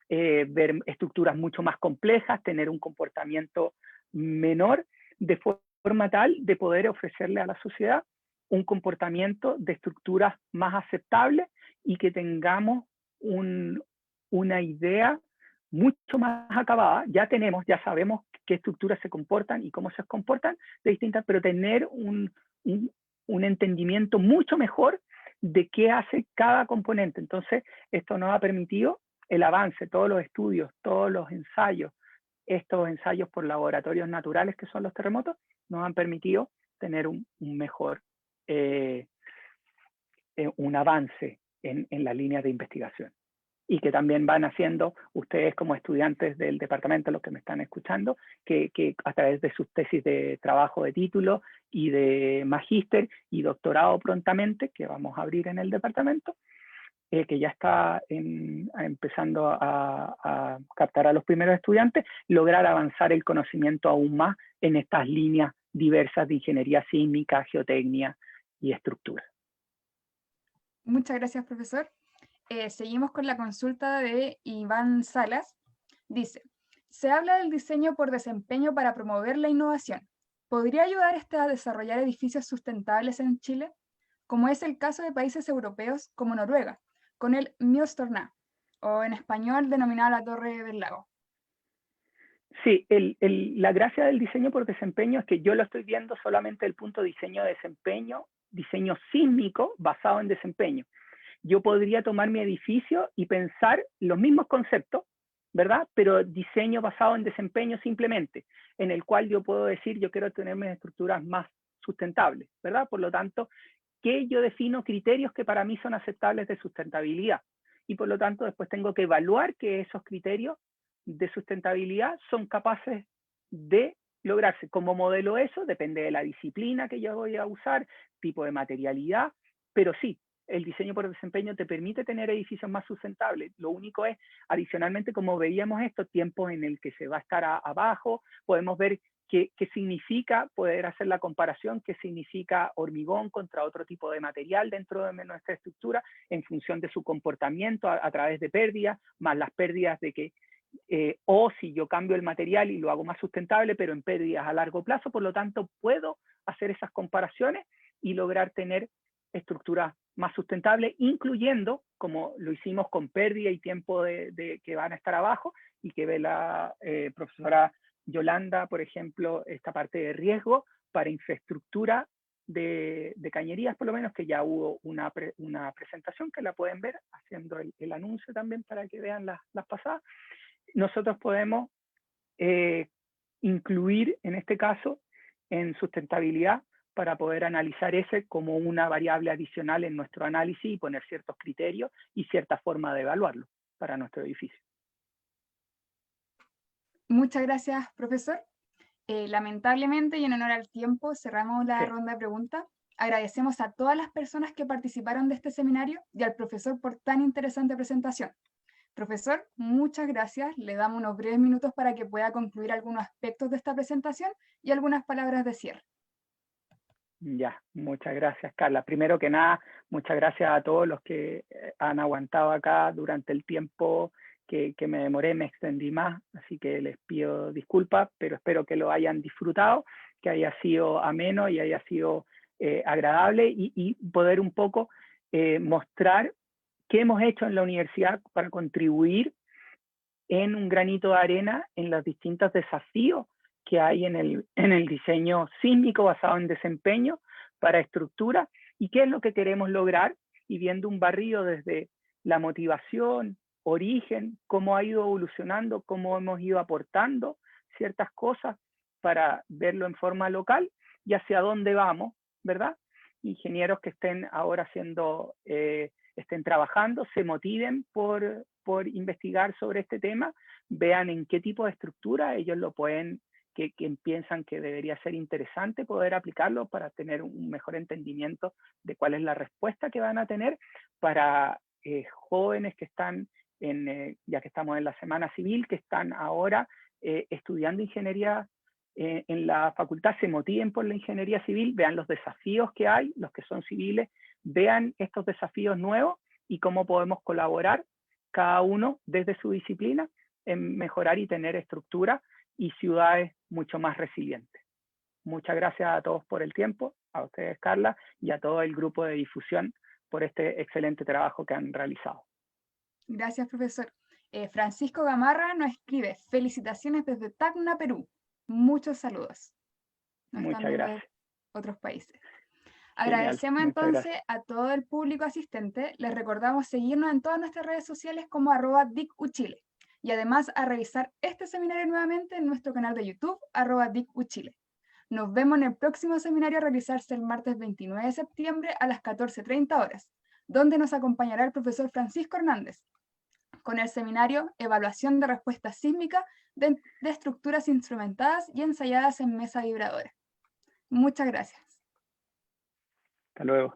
ver estructuras mucho más complejas, tener un comportamiento menor, de forma tal de poder ofrecerle a la sociedad un comportamiento de estructuras más aceptables y que tengamos una idea mucho más acabada. Ya sabemos qué estructuras se comportan y cómo se comportan de distintas, pero tener un entendimiento mucho mejor de qué hace cada componente. Entonces, esto nos ha permitido el avance, todos los estudios, todos los ensayos, estos ensayos por laboratorios naturales que son los terremotos, nos han permitido tener un mejor, un avance en las líneas de investigación. Y que también van haciendo ustedes como estudiantes del departamento, los que me están escuchando, que a través de sus tesis de trabajo de título y de magíster y doctorado prontamente, que vamos a abrir en el departamento, que ya está empezando a captar a los primeros estudiantes, lograr avanzar el conocimiento aún más en estas líneas diversas de ingeniería sísmica, geotecnia y estructura. Muchas gracias, profesor. Seguimos con la consulta de Iván Salas. Dice, se habla del diseño por desempeño para promover la innovación. ¿Podría ayudar a desarrollar edificios sustentables en Chile? Como es el caso de países europeos como Noruega, con el Mjøstorna, o en español denominada la Torre del Lago. Sí, la gracia del diseño por desempeño es que yo lo estoy viendo solamente el punto diseño de desempeño, diseño sísmico basado en desempeño. Yo podría tomar mi edificio y pensar los mismos conceptos, ¿verdad? Pero diseño basado en desempeño simplemente, en el cual yo puedo decir, yo quiero tener mis estructuras más sustentables, ¿verdad? Por lo tanto, que yo defino criterios que para mí son aceptables de sustentabilidad. Y por lo tanto, después tengo que evaluar que esos criterios de sustentabilidad son capaces de lograrse. Como modelo eso, depende de la disciplina que yo voy a usar, tipo de materialidad, pero sí, el diseño por desempeño te permite tener edificios más sustentables. Lo único es, adicionalmente, como veíamos estos tiempos en el que se va a estar abajo, podemos ver qué significa poder hacer la comparación, qué significa hormigón contra otro tipo de material dentro de nuestra estructura en función de su comportamiento a través de pérdidas, más las pérdidas de que o si yo cambio el material y lo hago más sustentable, pero en pérdidas a largo plazo. Por lo tanto, puedo hacer esas comparaciones y lograr tener estructuras más sustentables, incluyendo, como lo hicimos con pérdida y tiempo que van a estar abajo, y que ve la profesora Yolanda, por ejemplo, esta parte de riesgo para infraestructura de cañerías, por lo menos, que ya hubo una presentación que la pueden ver, haciendo el anuncio también para que vean las pasadas. Nosotros podemos incluir, en este caso, en sustentabilidad, para poder analizar ese como una variable adicional en nuestro análisis y poner ciertos criterios y cierta forma de evaluarlo para nuestro edificio. Muchas gracias, profesor. Lamentablemente, y en honor al tiempo, cerramos la ronda de preguntas. Agradecemos a todas las personas que participaron de este seminario y al profesor por tan interesante presentación. Profesor, muchas gracias. Le damos unos breves minutos para que pueda concluir algunos aspectos de esta presentación y algunas palabras de cierre. Ya, muchas gracias, Carla. Primero que nada, muchas gracias a todos los que han aguantado acá durante el tiempo que me demoré, me extendí más, así que les pido disculpas, pero espero que lo hayan disfrutado, que haya sido ameno y haya sido agradable, y poder un poco mostrar qué hemos hecho en la universidad para contribuir en un granito de arena en los distintos desafíos que hay en el diseño sísmico basado en desempeño para estructura, y qué es lo que queremos lograr, y viendo un barrido desde la motivación, origen, cómo ha ido evolucionando, cómo hemos ido aportando ciertas cosas para verlo en forma local y hacia dónde vamos, ¿verdad? Ingenieros que estén ahora estén trabajando, se motiven por investigar sobre este tema, vean en qué tipo de estructura ellos lo pueden, que piensan que debería ser interesante poder aplicarlo para tener un mejor entendimiento de cuál es la respuesta que van a tener para jóvenes que están, ya que estamos en la Semana Civil, que están ahora estudiando ingeniería en la facultad, se motiven por la ingeniería civil, vean los desafíos que hay, los que son civiles, vean estos desafíos nuevos y cómo podemos colaborar cada uno desde su disciplina en mejorar y tener estructura y ciudades mucho más resilientes. Muchas gracias a todos por el tiempo, a ustedes, Carla, y a todo el grupo de difusión por este excelente trabajo que han realizado. Gracias, profesor. Francisco Gamarra nos escribe: felicitaciones desde Tacna, Perú. Muchos saludos. Muchas gracias. De otros países. Genial. Agradecemos Muchas entonces gracias a todo el público asistente. Les recordamos seguirnos en todas nuestras redes sociales como @DICUchile, y además a revisar este seminario nuevamente en nuestro canal de YouTube @DICUchile. Nos vemos en el próximo seminario a realizarse el martes 29 de septiembre a las 14:30 horas, donde nos acompañará el profesor Francisco Hernández con el seminario Evaluación de Respuesta Sísmica de estructuras instrumentadas y ensayadas en mesa vibradora. Muchas gracias. Hasta luego.